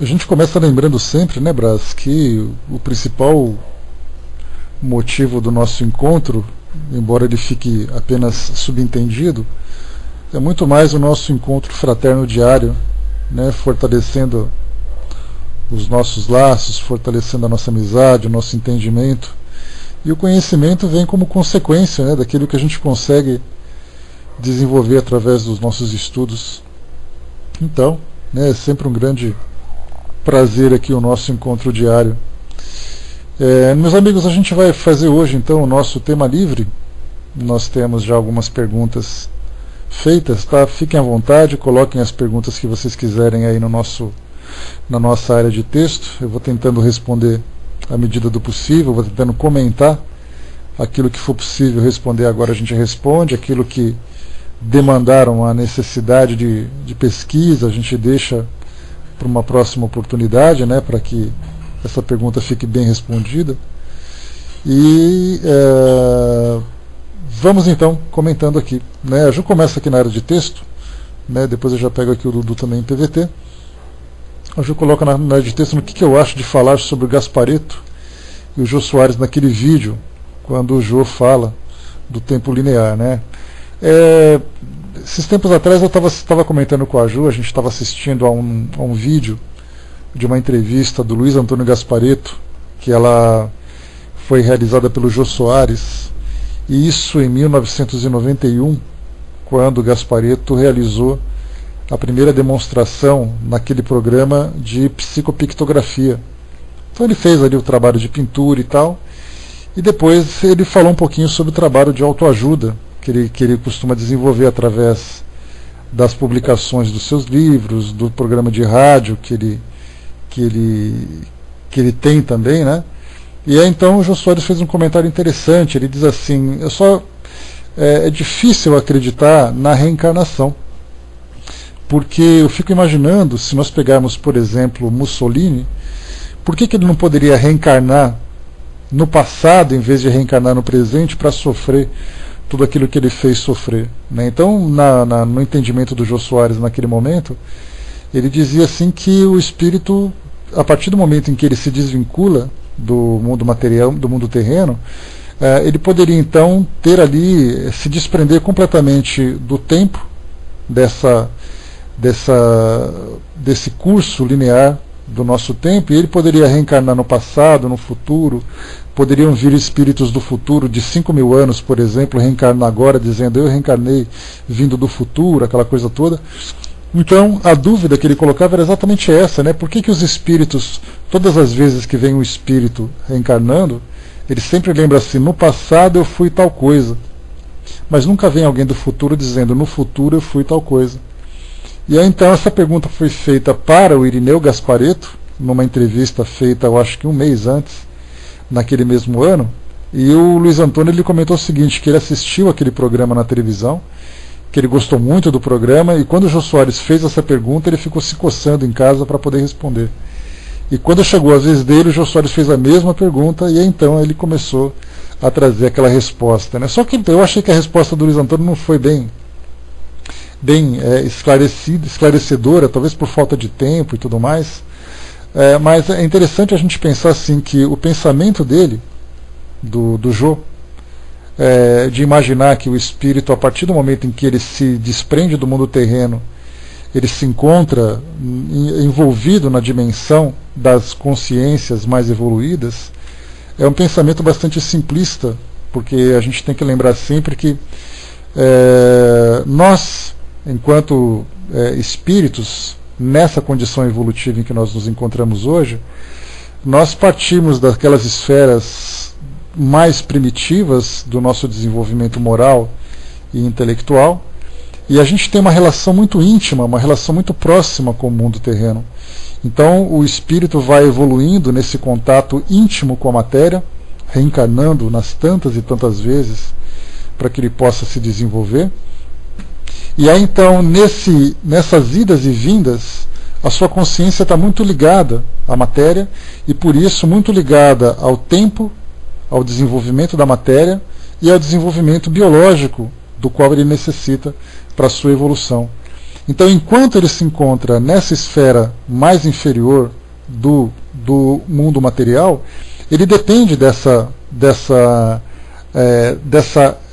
A gente começa lembrando sempre, né, Brás, que o principal motivo do nosso encontro, embora ele fique apenas subentendido, é muito mais o nosso encontro fraterno diário, né, fortalecendo os nossos laços, fortalecendo a nossa amizade, o nosso entendimento. E o conhecimento vem como consequência, né, daquilo que a gente consegue desenvolver através dos nossos estudos. Então, né, é sempre um grande prazer aqui o nosso encontro diário. Meus amigos, a gente vai fazer hoje então o nosso tema livre. Nós temos já algumas perguntas feitas, tá? Fiquem à vontade, coloquem as perguntas que vocês quiserem aí na nossa área de texto. Eu vou tentando responder à medida do possível, vou tentando comentar aquilo que for possível responder. Agora a gente responde, aquilo que demandaram a necessidade de pesquisa, a gente deixa para uma próxima oportunidade, né, para que essa pergunta fique bem respondida. E vamos então comentando aqui, né? A Ju começa aqui na área de texto, né? Depois eu já pego aqui o Dudu também em PVT. A Ju coloca na área de texto no que eu acho de falar sobre o Gasparetto e o Jô Soares naquele vídeo, quando o Jô fala do tempo linear, né? Esses tempos atrás eu estava comentando com a Ju, a gente estava assistindo a um vídeo de uma entrevista do Luiz Antônio Gasparetto, que ela foi realizada pelo Jô Soares, e isso em 1991, quando o Gasparetto realizou a primeira demonstração naquele programa de psicopictografia. Então ele fez ali o trabalho de pintura e tal, e depois ele falou um pouquinho sobre o trabalho de autoajuda que ele costuma desenvolver através das publicações dos seus livros, do programa de rádio que ele tem também, né? E aí então o Jô Soares fez um comentário interessante. Ele diz assim: é difícil acreditar na reencarnação, porque eu fico imaginando, se nós pegarmos, por exemplo, Mussolini, por que ele não poderia reencarnar no passado em vez de reencarnar no presente para sofrer tudo aquilo que ele fez sofrer, né? Então, no entendimento do Jô Soares naquele momento, ele dizia assim que o espírito, a partir do momento em que ele se desvincula do mundo material, do mundo terreno, ele poderia então ter ali, se desprender completamente do tempo, desse curso linear do nosso tempo, e ele poderia reencarnar no passado, no futuro. Poderiam vir espíritos do futuro de 5.000 anos, por exemplo, reencarnar agora, dizendo: eu reencarnei vindo do futuro, aquela coisa toda. Então, a dúvida que ele colocava era exatamente essa, né? Por que os espíritos, todas as vezes que vem um espírito reencarnando, ele sempre lembra assim: no passado eu fui tal coisa. Mas nunca vem alguém do futuro dizendo: no futuro eu fui tal coisa. E aí então essa pergunta foi feita para o Irineu Gasparetto, numa entrevista feita, eu acho que um mês antes, naquele mesmo ano, e o Luiz Antônio ele comentou o seguinte, que ele assistiu aquele programa na televisão, que ele gostou muito do programa, e quando o Jô Soares fez essa pergunta, ele ficou se coçando em casa para poder responder. E quando chegou a vez dele, o Jô Soares fez a mesma pergunta, e aí, então ele começou a trazer aquela resposta, né? Só que eu achei que a resposta do Luiz Antônio não foi bem esclarecedora, talvez por falta de tempo e tudo mais. Mas é interessante a gente pensar assim, que o pensamento dele, do Jô, de imaginar que o espírito, a partir do momento em que ele se desprende do mundo terreno, ele se encontra envolvido na dimensão das consciências mais evoluídas, é um pensamento bastante simplista, porque a gente tem que lembrar sempre que nós, enquanto espíritos, nessa condição evolutiva em que nós nos encontramos hoje, nós partimos daquelas esferas mais primitivas do nosso desenvolvimento moral e intelectual, e a gente tem uma relação muito íntima, uma relação muito próxima com o mundo terreno. Então o espírito vai evoluindo nesse contato íntimo com a matéria, reencarnando nas tantas e tantas vezes para que ele possa se desenvolver. E aí então, nessas idas e vindas, a sua consciência está muito ligada à matéria, e por isso muito ligada ao tempo, ao desenvolvimento da matéria e ao desenvolvimento biológico do qual ele necessita para a sua evolução. Então, enquanto ele se encontra nessa esfera mais inferior do mundo material, ele depende dessa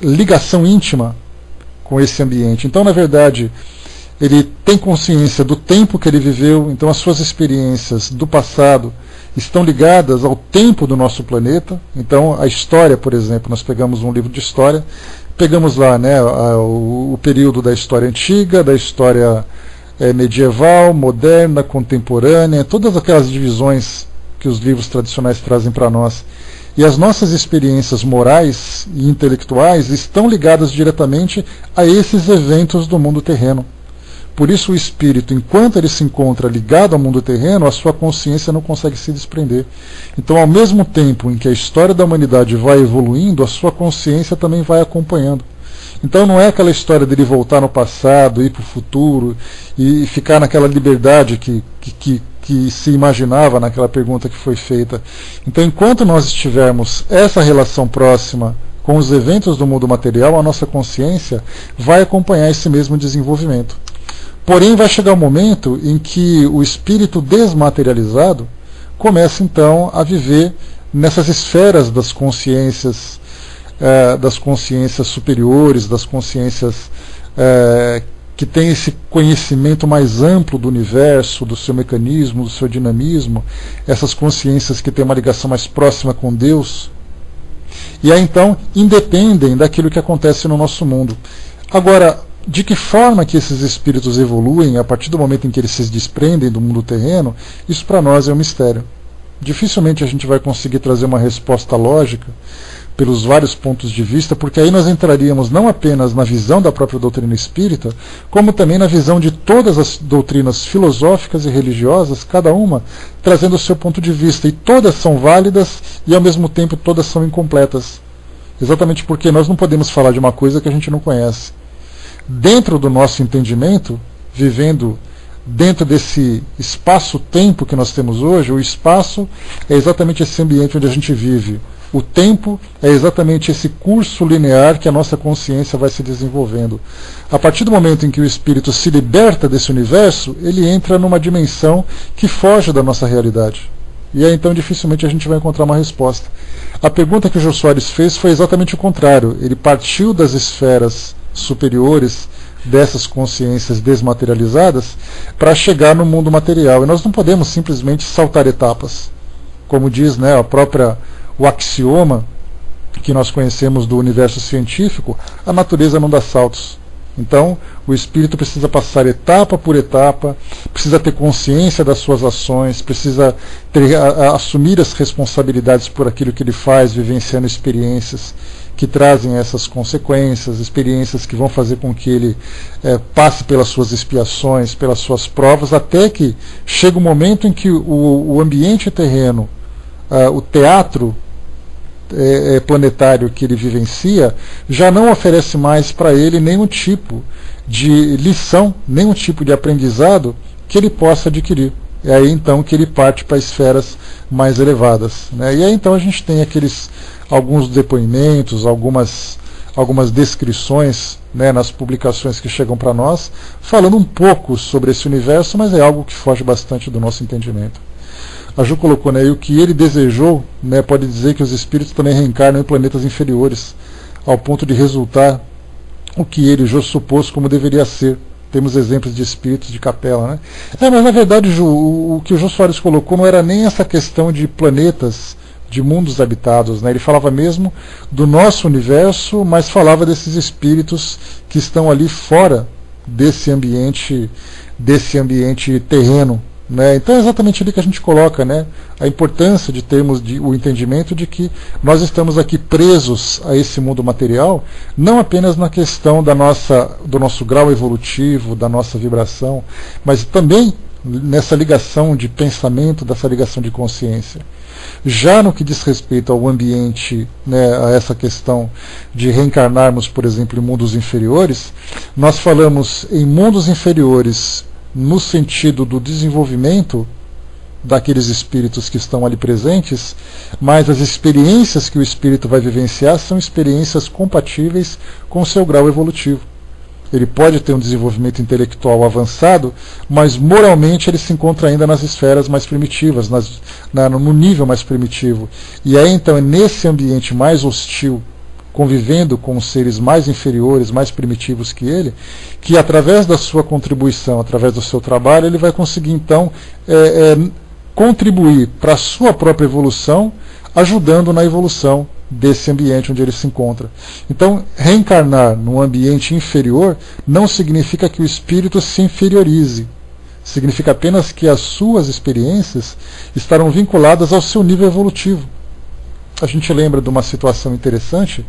ligação íntima com esse ambiente. Então, na verdade, ele tem consciência do tempo que ele viveu, então as suas experiências do passado estão ligadas ao tempo do nosso planeta. Então, a história, por exemplo, nós pegamos um livro de história, pegamos lá, né, o período da história antiga, da história medieval, moderna, contemporânea, todas aquelas divisões que os livros tradicionais trazem para nós. E as nossas experiências morais e intelectuais estão ligadas diretamente a esses eventos do mundo terreno. Por isso o espírito, enquanto ele se encontra ligado ao mundo terreno, a sua consciência não consegue se desprender. Então, ao mesmo tempo em que a história da humanidade vai evoluindo, a sua consciência também vai acompanhando. Então não é aquela história dele voltar no passado, ir para o futuro e ficar naquela liberdade que se imaginava naquela pergunta que foi feita. Então, enquanto nós estivermos essa relação próxima com os eventos do mundo material, a nossa consciência vai acompanhar esse mesmo desenvolvimento. Porém, vai chegar um momento em que o espírito desmaterializado começa então a viver nessas esferas das consciências superiores, das consciências que têm esse conhecimento mais amplo do universo, do seu mecanismo, do seu dinamismo, essas consciências que têm uma ligação mais próxima com Deus, e aí então independem daquilo que acontece no nosso mundo. Agora, de que forma que esses espíritos evoluem a partir do momento em que eles se desprendem do mundo terreno, isso para nós é um mistério. Dificilmente a gente vai conseguir trazer uma resposta lógica pelos vários pontos de vista, porque aí nós entraríamos não apenas na visão da própria doutrina espírita, como também na visão de todas as doutrinas filosóficas e religiosas, cada uma trazendo o seu ponto de vista, e todas são válidas e ao mesmo tempo todas são incompletas. Exatamente porque nós não podemos falar de uma coisa que a gente não conhece. Dentro do nosso entendimento, vivendo dentro desse espaço-tempo que nós temos hoje, o espaço é exatamente esse ambiente onde a gente vive. O tempo é exatamente esse curso linear que a nossa consciência vai se desenvolvendo. A partir do momento em que o espírito se liberta desse universo, ele entra numa dimensão que foge da nossa realidade. E aí então dificilmente a gente vai encontrar uma resposta. A pergunta que o Jô Soares fez foi exatamente o contrário. Ele partiu das esferas superiores dessas consciências desmaterializadas para chegar no mundo material. E nós não podemos simplesmente saltar etapas. Como diz, né, o axioma que nós conhecemos do universo científico, a natureza não dá saltos. Então, o espírito precisa passar etapa por etapa, precisa ter consciência das suas ações, precisa assumir as responsabilidades por aquilo que ele faz, vivenciando experiências que trazem essas consequências, experiências que vão fazer com que ele passe pelas suas expiações, pelas suas provas, até que chega um momento em que o ambiente terreno, o teatro planetário que ele vivencia, já não oferece mais para ele nenhum tipo de lição, nenhum tipo de aprendizado que ele possa adquirir. É aí então que ele parte para esferas mais elevadas, né? E aí então a gente tem alguns depoimentos, algumas descrições, né, nas publicações que chegam para nós, falando um pouco sobre esse universo, mas é algo que foge bastante do nosso entendimento. A Ju colocou, né, e o que ele desejou, né, pode dizer que os espíritos também reencarnam em planetas inferiores, ao ponto de resultar o que ele, Jô, supôs como deveria ser. Temos exemplos de espíritos de capela, né? Mas na verdade, Ju, o que o Jô Soares colocou não era nem essa questão de planetas, de mundos habitados, né? Ele falava mesmo do nosso universo, mas falava desses espíritos que estão ali fora desse ambiente terreno, né? Então é exatamente ali que a gente coloca, né, a importância de termos o entendimento de que nós estamos aqui presos a esse mundo material, não apenas na questão do nosso grau evolutivo, da nossa vibração, mas também nessa ligação de pensamento, dessa ligação de consciência. Já no que diz respeito ao ambiente, né, a essa questão de reencarnarmos, por exemplo, em mundos inferiores, nós falamos em mundos inferiores no sentido do desenvolvimento daqueles espíritos que estão ali presentes, mas as experiências que o espírito vai vivenciar são experiências compatíveis com o seu grau evolutivo. Ele pode ter um desenvolvimento intelectual avançado, mas moralmente ele se encontra ainda nas esferas mais primitivas, no nível mais primitivo. E aí então é nesse ambiente mais hostil, convivendo com os seres mais inferiores, mais primitivos que ele, que através da sua contribuição, através do seu trabalho, ele vai conseguir então contribuir para a sua própria evolução, ajudando na evolução desse ambiente onde ele se encontra. Então, reencarnar num ambiente inferior não significa que o espírito se inferiorize. Significa apenas que as suas experiências estarão vinculadas ao seu nível evolutivo. A gente lembra de uma situação interessante,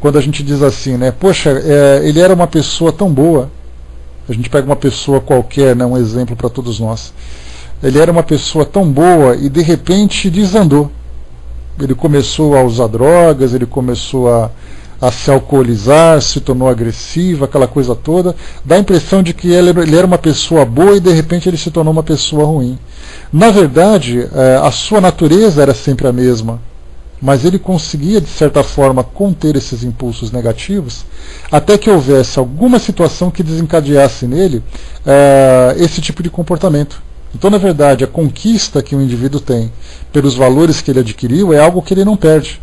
quando a gente diz assim, né? Poxa, ele era uma pessoa tão boa. A gente pega uma pessoa qualquer, né, um exemplo para todos nós. Ele era uma pessoa tão boa e de repente desandou. Ele começou a usar drogas, ele começou a se alcoolizar, se tornou agressivo, aquela coisa toda. Dá a impressão de que ele era uma pessoa boa e de repente ele se tornou uma pessoa ruim. Na verdade, a sua natureza era sempre a mesma, mas ele conseguia, de certa forma, conter esses impulsos negativos, até que houvesse alguma situação que desencadeasse nele esse tipo de comportamento. Então, na verdade, a conquista que o indivíduo tem pelos valores que ele adquiriu é algo que ele não perde.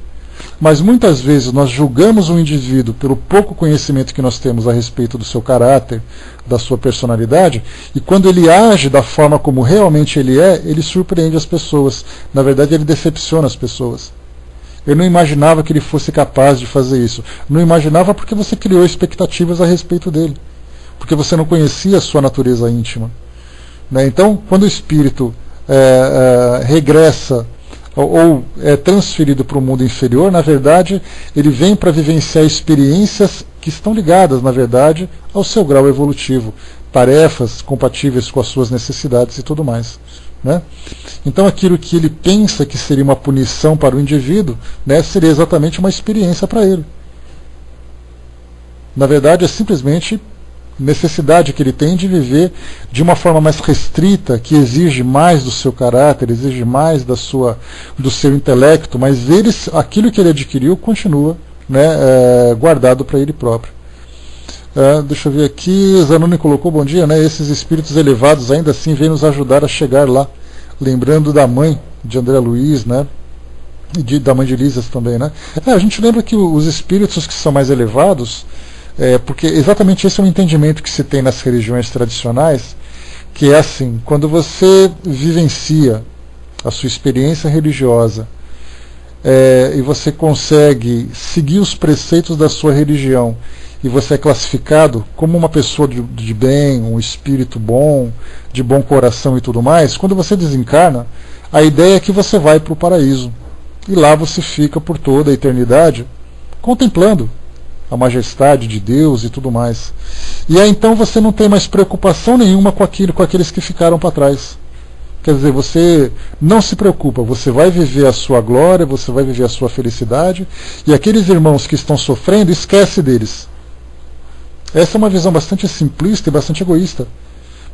Mas muitas vezes nós julgamos um indivíduo pelo pouco conhecimento que nós temos a respeito do seu caráter, da sua personalidade, e quando ele age da forma como realmente ele é, ele surpreende as pessoas. Na verdade, ele decepciona as pessoas. Eu não imaginava que ele fosse capaz de fazer isso. Não imaginava porque você criou expectativas a respeito dele. Porque você não conhecia a sua natureza íntima. Então, quando o espírito regressa ou é transferido para o mundo inferior, na verdade, ele vem para vivenciar experiências que estão ligadas, na verdade, ao seu grau evolutivo, tarefas compatíveis com as suas necessidades e tudo mais. Né? Então, aquilo que ele pensa que seria uma punição para o indivíduo, né, seria exatamente uma experiência para ele. Na verdade, é simplesmente necessidade que ele tem de viver de uma forma mais restrita, que exige mais do seu caráter, exige mais do seu intelecto, mas aquilo que ele adquiriu continua, né, guardado para ele próprio. Deixa eu ver aqui, Zanoni colocou, bom dia, né, esses espíritos elevados ainda assim vêm nos ajudar a chegar lá, lembrando da mãe de André Luiz, né, e da mãe de Lísias também, né. A gente lembra que os espíritos que são mais elevados, porque exatamente esse é um entendimento que se tem nas religiões tradicionais, que é assim, quando você vivencia a sua experiência religiosa e você consegue seguir os preceitos da sua religião e você é classificado como uma pessoa de bem, um espírito bom, de bom coração e tudo mais, quando você desencarna, a ideia é que você vai para o paraíso e lá você fica por toda a eternidade contemplando a majestade de Deus e tudo mais. E aí então você não tem mais preocupação nenhuma com aqueles que ficaram para trás. Quer dizer, você não se preocupa, você vai viver a sua glória, você vai viver a sua felicidade, e aqueles irmãos que estão sofrendo, esquece deles. Essa é uma visão bastante simplista e bastante egoísta.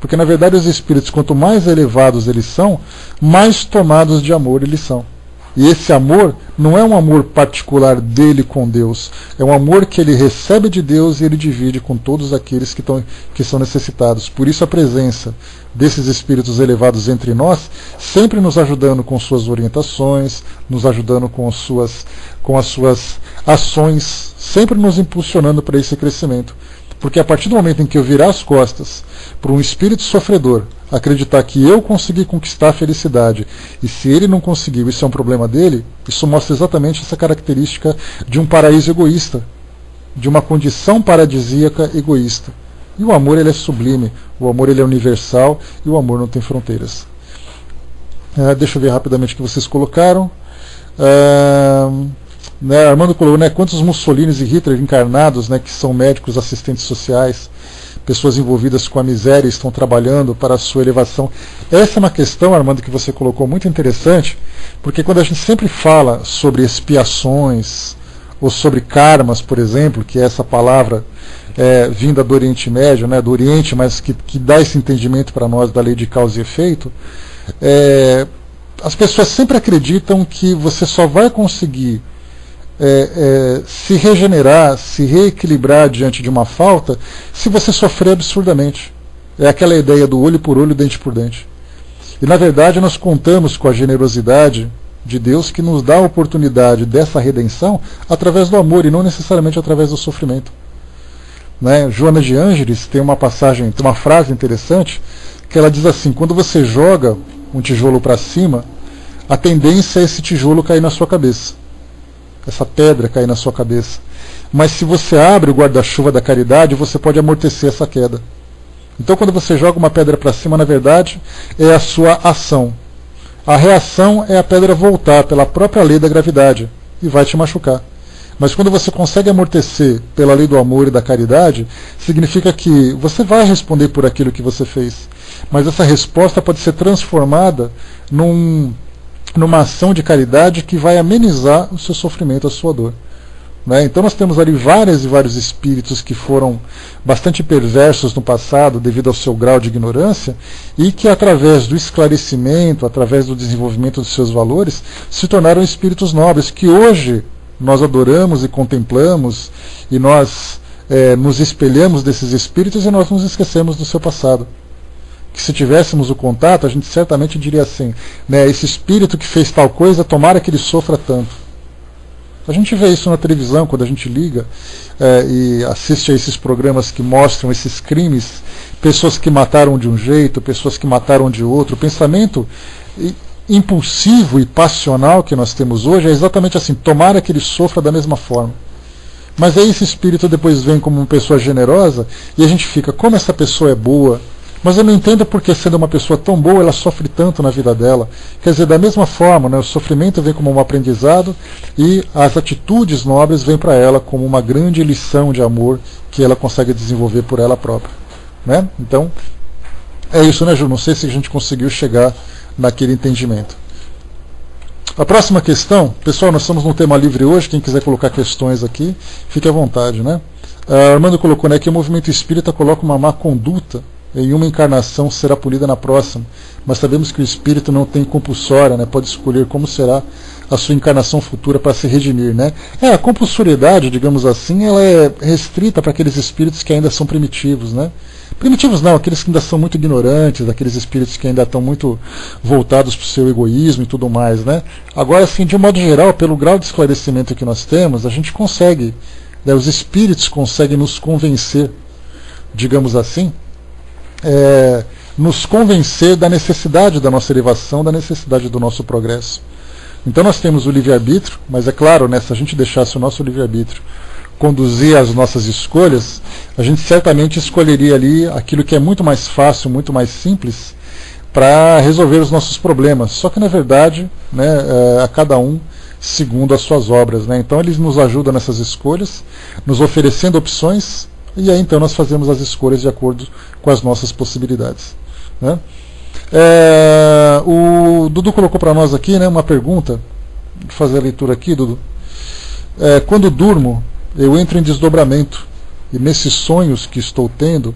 Porque na verdade os espíritos, quanto mais elevados eles são, mais tomados de amor eles são. E esse amor não é um amor particular dele com Deus, é um amor que ele recebe de Deus e ele divide com todos aqueles que são necessitados. Por isso a presença desses espíritos elevados entre nós, sempre nos ajudando com suas orientações, nos ajudando com as suas ações, sempre nos impulsionando para esse crescimento. Porque a partir do momento em que eu virar as costas para um espírito sofredor, acreditar que eu consegui conquistar a felicidade, e se ele não conseguiu, isso é um problema dele, isso mostra exatamente essa característica de um paraíso egoísta, de uma condição paradisíaca egoísta. E o amor ele é sublime, o amor ele é universal, e o amor não tem fronteiras. Deixa eu ver rapidamente o que vocês colocaram. Armando colocou, né, quantos Mussolini e Hitler encarnados, né, que são médicos, assistentes sociais, pessoas envolvidas com a miséria, estão trabalhando para a sua elevação. Essa é uma questão, Armando, que você colocou muito interessante, porque quando a gente sempre fala sobre expiações, ou sobre karmas, por exemplo, que é essa palavra vinda do Oriente Médio, né, do Oriente, mas que dá esse entendimento para nós da lei de causa e efeito, as pessoas sempre acreditam que você só vai conseguir se regenerar, se reequilibrar diante de uma falta, se você sofrer absurdamente. É aquela ideia do olho por olho, dente por dente. E na verdade nós contamos com a generosidade de Deus, que nos dá a oportunidade dessa redenção através do amor e não necessariamente através do sofrimento. Né? Joana de Ângeles tem uma passagem, tem uma frase interessante, que ela diz assim: quando você joga um tijolo para cima, a tendência é esse tijolo cair na sua cabeça, essa pedra cair na sua cabeça. Mas se você abre o guarda-chuva da caridade, você pode amortecer essa queda. Então quando você joga uma pedra para cima, na verdade, é a sua ação. A reação é a pedra voltar pela própria lei da gravidade e vai te machucar. Mas quando você consegue amortecer pela lei do amor e da caridade, significa que você vai responder por aquilo que você fez. Mas essa resposta pode ser transformada numa ação de caridade que vai amenizar o seu sofrimento, a sua dor. Né? Então nós temos ali vários e vários espíritos que foram bastante perversos no passado devido ao seu grau de ignorância e que através do esclarecimento, através do desenvolvimento dos seus valores, se tornaram espíritos nobres que hoje nós adoramos e contemplamos e nós nos espelhamos desses espíritos e nós nos esquecemos do seu passado. Que se tivéssemos o contato, a gente certamente diria assim, né, esse espírito que fez tal coisa, tomara que ele sofra tanto. A gente vê isso na televisão, quando a gente liga e assiste a esses programas que mostram esses crimes, pessoas que mataram de um jeito, pessoas que mataram de outro. O pensamento impulsivo e passional que nós temos hoje é exatamente assim, tomara que ele sofra da mesma forma. Mas aí esse espírito depois vem como uma pessoa generosa e a gente fica, como essa pessoa é boa, mas eu não entendo porque sendo uma pessoa tão boa ela sofre tanto na vida dela. Quer dizer, da mesma forma, né, o sofrimento vem como um aprendizado e as atitudes nobres vêm para ela como uma grande lição de amor que ela consegue desenvolver por ela própria. Né? Então, é isso, né, Ju? Não sei se a gente conseguiu chegar naquele entendimento. A próxima questão, pessoal, nós estamos no tema livre hoje, quem quiser colocar questões aqui, fique à vontade. Né? Armando colocou, né, que o movimento espírita coloca uma má conduta em uma encarnação será punida na próxima, mas sabemos que o espírito não tem compulsória, né? Pode escolher como será a sua encarnação futura para se redimir. Né? A compulsoriedade, digamos assim, ela é restrita para aqueles espíritos que ainda são primitivos. Né? Primitivos não, aqueles que ainda são muito ignorantes, aqueles espíritos que ainda estão muito voltados para o seu egoísmo e tudo mais. Né? Agora, assim, de um modo geral, pelo grau de esclarecimento que nós temos, a gente consegue, né, os espíritos conseguem nos convencer, digamos assim, nos convencer da necessidade da nossa elevação, da necessidade do nosso progresso. Então nós temos o livre-arbítrio, mas é claro, né, se a gente deixasse o nosso livre-arbítrio conduzir as nossas escolhas, a gente certamente escolheria ali aquilo que é muito mais fácil, muito mais simples para resolver os nossos problemas. Só que na verdade, né, a cada um segundo as suas obras. Né? Então eles nos ajudam nessas escolhas, nos oferecendo opções, e aí então nós fazemos as escolhas de acordo com as nossas possibilidades. Né? O Dudu colocou para nós aqui, né, uma pergunta. Vou fazer a leitura aqui, Dudu. Quando durmo, eu entro em desdobramento, e nesses sonhos que estou tendo,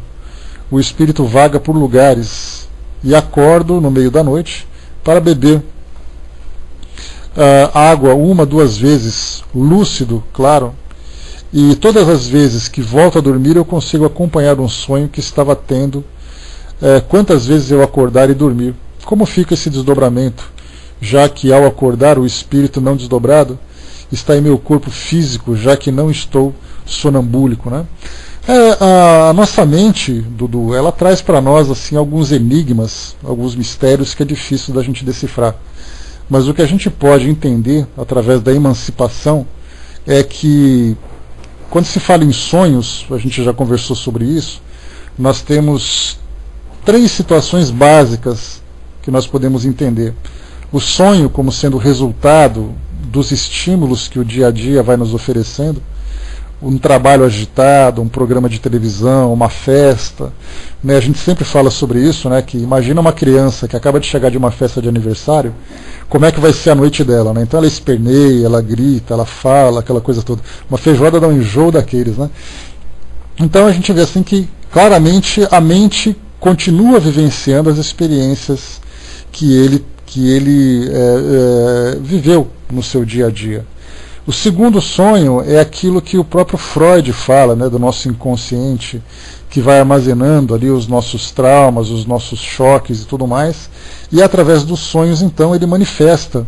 o espírito vaga por lugares, e acordo no meio da noite para beber água 1, 2 vezes, lúcido, claro. E todas as vezes que volto a dormir eu consigo acompanhar um sonho que estava tendo, quantas vezes eu acordar e dormir. Como fica esse desdobramento, já que ao acordar o espírito não desdobrado está em meu corpo físico, já que não estou sonambúlico. Né? A nossa mente, Dudu, ela traz para nós assim, alguns enigmas, alguns mistérios que é difícil da gente decifrar. Mas o que a gente pode entender através da emancipação é que quando se fala em sonhos, a gente já conversou sobre isso, nós temos 3 situações básicas que nós podemos entender. O sonho como sendo resultado dos estímulos que o dia a dia vai nos oferecendo, um trabalho agitado, um programa de televisão, uma festa. Né? A gente sempre fala sobre isso, né? Que imagina uma criança que acaba de chegar de uma festa de aniversário, como é que vai ser a noite dela. Né? Então ela esperneia, ela grita, ela fala, aquela coisa toda. Uma feijoada dá um enjoo daqueles. Né? Então a gente vê assim que claramente a mente continua vivenciando as experiências que ele viveu no seu dia a dia. O segundo sonho é aquilo que o próprio Freud fala, né, do nosso inconsciente, que vai armazenando ali os nossos traumas, os nossos choques e tudo mais, e através dos sonhos então ele manifesta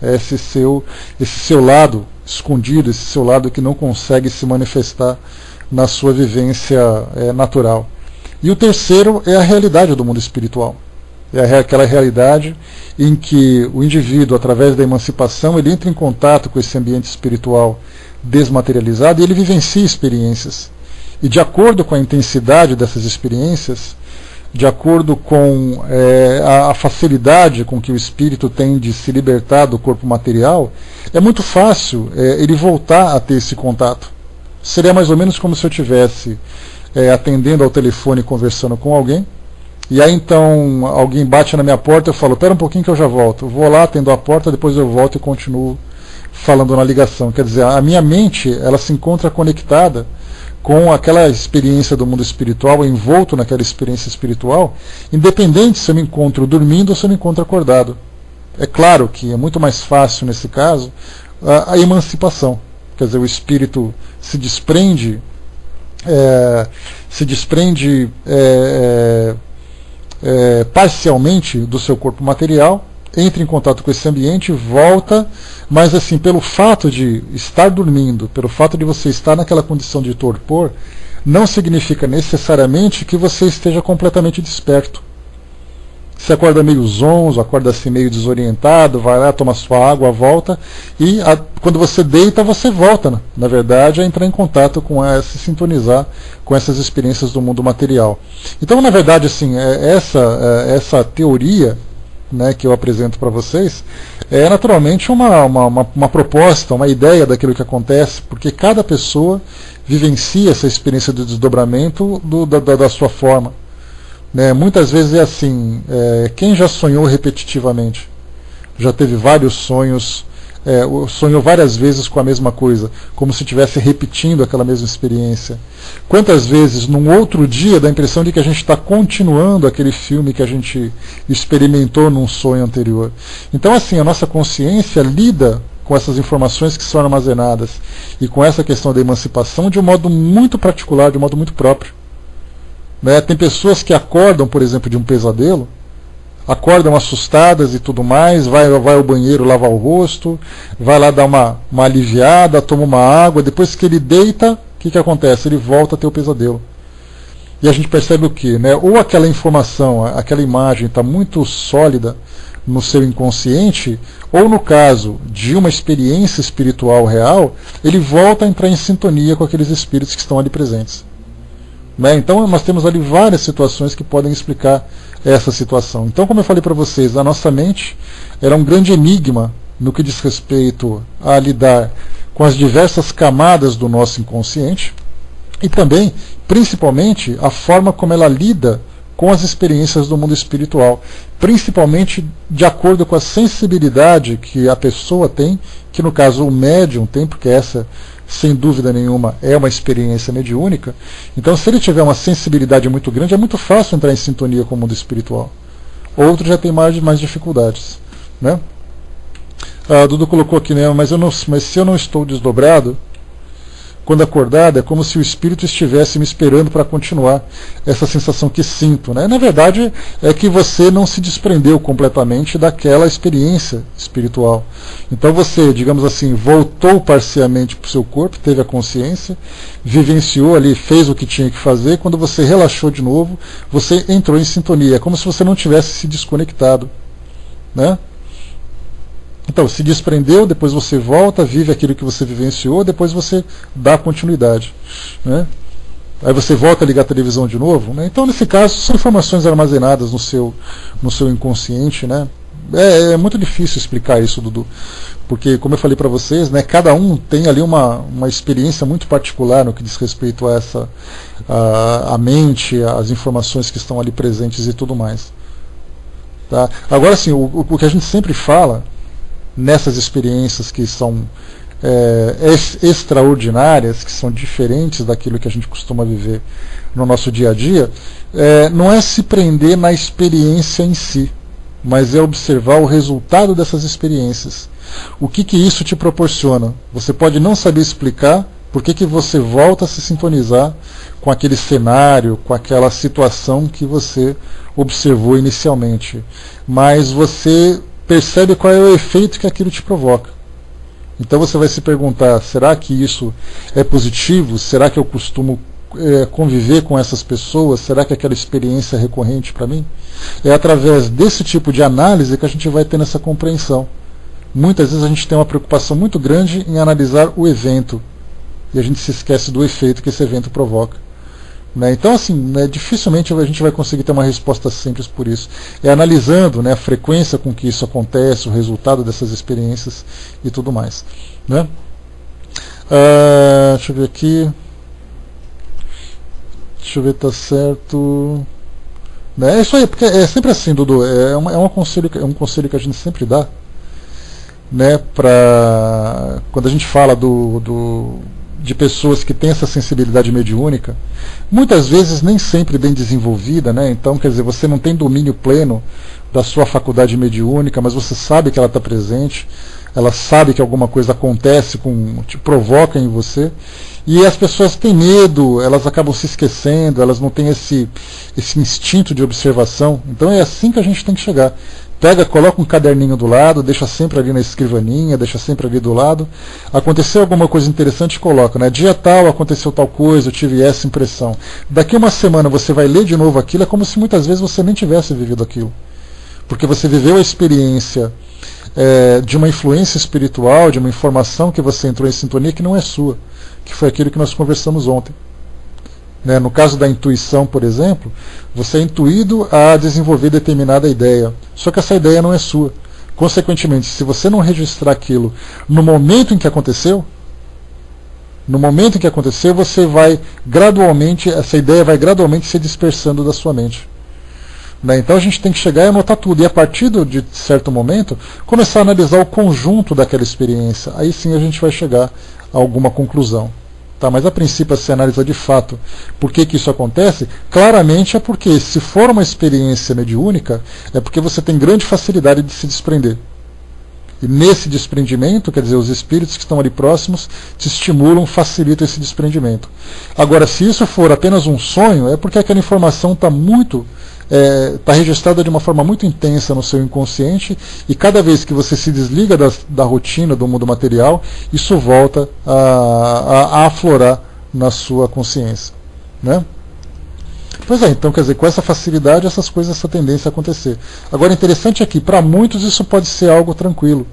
esse seu lado escondido, esse seu lado que não consegue se manifestar na sua vivência natural. E o terceiro é a realidade do mundo espiritual. É aquela realidade em que o indivíduo, através da emancipação, ele entra em contato com esse ambiente espiritual desmaterializado e ele vivencia experiências. E de acordo com a intensidade dessas experiências, de acordo com a facilidade com que o espírito tem de se libertar do corpo material, é muito fácil ele voltar a ter esse contato. Seria mais ou menos como se eu estivesse atendendo ao telefone e conversando com alguém, e aí então alguém bate na minha porta, eu falo, espera um pouquinho que eu já volto. Eu vou lá, atendo a porta, depois eu volto e continuo falando na ligação. Quer dizer, a minha mente ela se encontra conectada com aquela experiência do mundo espiritual, envolto naquela experiência espiritual, independente se eu me encontro dormindo ou se eu me encontro acordado. É claro que é muito mais fácil, nesse caso, a emancipação. Quer dizer, o espírito se desprende parcialmente do seu corpo material, entra em contato com esse ambiente, volta, mas assim, pelo fato de estar dormindo, pelo fato de você estar naquela condição de torpor, não significa necessariamente que você esteja completamente desperto. Você acorda meio zonzo, acorda assim meio desorientado, vai lá, toma sua água, volta, e quando você deita, você volta, na verdade, a entrar em contato com se sintonizar com essas experiências do mundo material. Então, na verdade, assim, essa teoria, né, que eu apresento para vocês, é naturalmente uma proposta, uma ideia daquilo que acontece, porque cada pessoa vivencia essa experiência de desdobramento da sua forma. Né? Muitas vezes é assim, quem já sonhou repetitivamente, já teve vários sonhos, sonhou várias vezes com a mesma coisa, como se estivesse repetindo aquela mesma experiência. Quantas vezes, num outro dia, dá a impressão de que a gente está continuando aquele filme que a gente experimentou num sonho anterior. Então, assim, a nossa consciência lida com essas informações que são armazenadas e com essa questão da emancipação de um modo muito particular, de um modo muito próprio. Né? Tem pessoas que acordam, por exemplo, de um pesadelo, acordam assustadas e tudo mais, vai ao banheiro lavar o rosto, vai lá dar uma aliviada, toma uma água, depois que ele deita, o que acontece? Ele volta a ter o pesadelo. E a gente percebe o quê? Né? Ou aquela informação, aquela imagem está muito sólida no seu inconsciente, ou no caso de uma experiência espiritual real, ele volta a entrar em sintonia com aqueles espíritos que estão ali presentes. Né? Então nós temos ali várias situações que podem explicar essa situação. Então, como eu falei para vocês, a nossa mente era um grande enigma no que diz respeito a lidar com as diversas camadas do nosso inconsciente e também, principalmente, a forma como ela lida com as experiências do mundo espiritual, principalmente de acordo com a sensibilidade que a pessoa tem, que no caso o médium tem, porque essa, sem dúvida nenhuma, é uma experiência mediúnica. Então, se ele tiver uma sensibilidade muito grande, é muito fácil entrar em sintonia com o mundo espiritual. Outro já tem mais dificuldades. Né? A Dudu colocou aqui, né, mas se eu não estou desdobrado, quando acordado, é como se o espírito estivesse me esperando para continuar essa sensação que sinto. Né? Na verdade, é que você não se desprendeu completamente daquela experiência espiritual. Então você, digamos assim, voltou parcialmente para o seu corpo, teve a consciência, vivenciou ali, fez o que tinha que fazer. Quando você relaxou de novo, você entrou em sintonia. É como se você não tivesse se desconectado. Né? Então, se desprendeu, depois você volta, vive aquilo que você vivenciou, depois você dá continuidade. Né? Aí você volta a ligar a televisão de novo. Né? Então, nesse caso, são informações armazenadas no seu inconsciente. Né? É muito difícil explicar isso, Dudu, porque, como eu falei para vocês, né, cada um tem ali uma experiência muito particular no que diz respeito a a mente, as informações que estão ali presentes e tudo mais. Tá? Agora, sim, o que a gente sempre fala nessas experiências que são extraordinárias, que são diferentes daquilo que a gente costuma viver no nosso dia a dia, não é se prender na experiência em si. mas é observar o resultado dessas experiências. O que isso te proporciona? Você pode não saber explicar por que você volta a se sintonizar com aquele cenário, com aquela situação que você observou inicialmente, mas você percebe qual é o efeito que aquilo te provoca. Então você vai se perguntar, será que isso é positivo? Será que eu costumo conviver com essas pessoas? Será que aquela experiência é recorrente para mim? É através desse tipo de análise que a gente vai tendo essa compreensão. Muitas vezes a gente tem uma preocupação muito grande em analisar o evento, e a gente se esquece do efeito que esse evento provoca. Então, assim, dificilmente a gente vai conseguir ter uma resposta simples por isso. É analisando a frequência com que isso acontece, o resultado dessas experiências e tudo mais. Né? Deixa eu ver aqui. Deixa eu ver, tá certo. É isso aí, porque é sempre assim, Dudu. É um conselho que a gente sempre dá. Quando a gente fala de pessoas que têm essa sensibilidade mediúnica, muitas vezes nem sempre bem desenvolvida, então quer dizer, você não tem domínio pleno da sua faculdade mediúnica, mas você sabe que ela está presente, ela sabe que alguma coisa acontece, te provoca em você, e as pessoas têm medo, elas acabam se esquecendo, elas não têm esse instinto de observação. Então é assim que a gente tem que chegar. Coloca um caderninho do lado, deixa sempre ali na escrivaninha, deixa sempre ali do lado. Aconteceu alguma coisa interessante, coloca, dia tal aconteceu tal coisa, eu tive essa impressão. Daqui uma semana você vai ler de novo aquilo, é como se muitas vezes você nem tivesse vivido aquilo. Porque você viveu a experiência de uma influência espiritual, de uma informação que você entrou em sintonia que não é sua, que foi aquilo que nós conversamos ontem. No caso da intuição, por exemplo, você é intuído a desenvolver determinada ideia, só que essa ideia não é sua. Consequentemente, se você não registrar aquilo no momento em que aconteceu, você vai gradualmente, essa ideia vai gradualmente se dispersando da sua mente. Então a gente tem que chegar e anotar tudo, e a partir de certo momento, começar a analisar o conjunto daquela experiência. Aí sim a gente vai chegar a alguma conclusão. Mas a princípio, se analisa de fato por que isso acontece, claramente é porque, se for uma experiência mediúnica, é porque você tem grande facilidade de se desprender. E nesse desprendimento, quer dizer, os espíritos que estão ali próximos te estimulam, facilitam esse desprendimento. Agora, se isso for apenas um sonho, é porque aquela informação está registrada de uma forma muito intensa no seu inconsciente, e cada vez que você se desliga da rotina do mundo material, isso volta a aflorar na sua consciência. Pois é, então quer dizer, com essa facilidade essas coisas, essa tendência a acontecer. Agora, interessante é que para muitos isso pode ser algo tranquilo,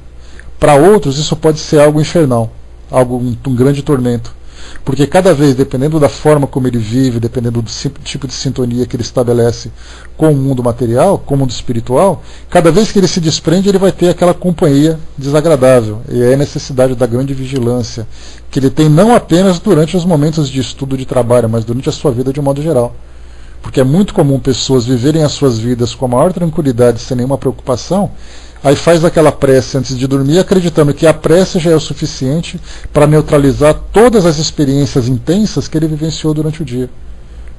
para outros isso pode ser algo infernal, um grande tormento. Porque cada vez, dependendo da forma como ele vive, dependendo do tipo de sintonia que ele estabelece com o mundo material, com o mundo espiritual, cada vez que ele se desprende, ele vai ter aquela companhia desagradável. E é a necessidade da grande vigilância, que ele tem não apenas durante os momentos de estudo, de trabalho, mas durante a sua vida de um modo geral. Porque é muito comum pessoas viverem as suas vidas com a maior tranquilidade, sem nenhuma preocupação, aí faz aquela prece antes de dormir, acreditando que a prece já é o suficiente para neutralizar todas as experiências intensas que ele vivenciou durante o dia.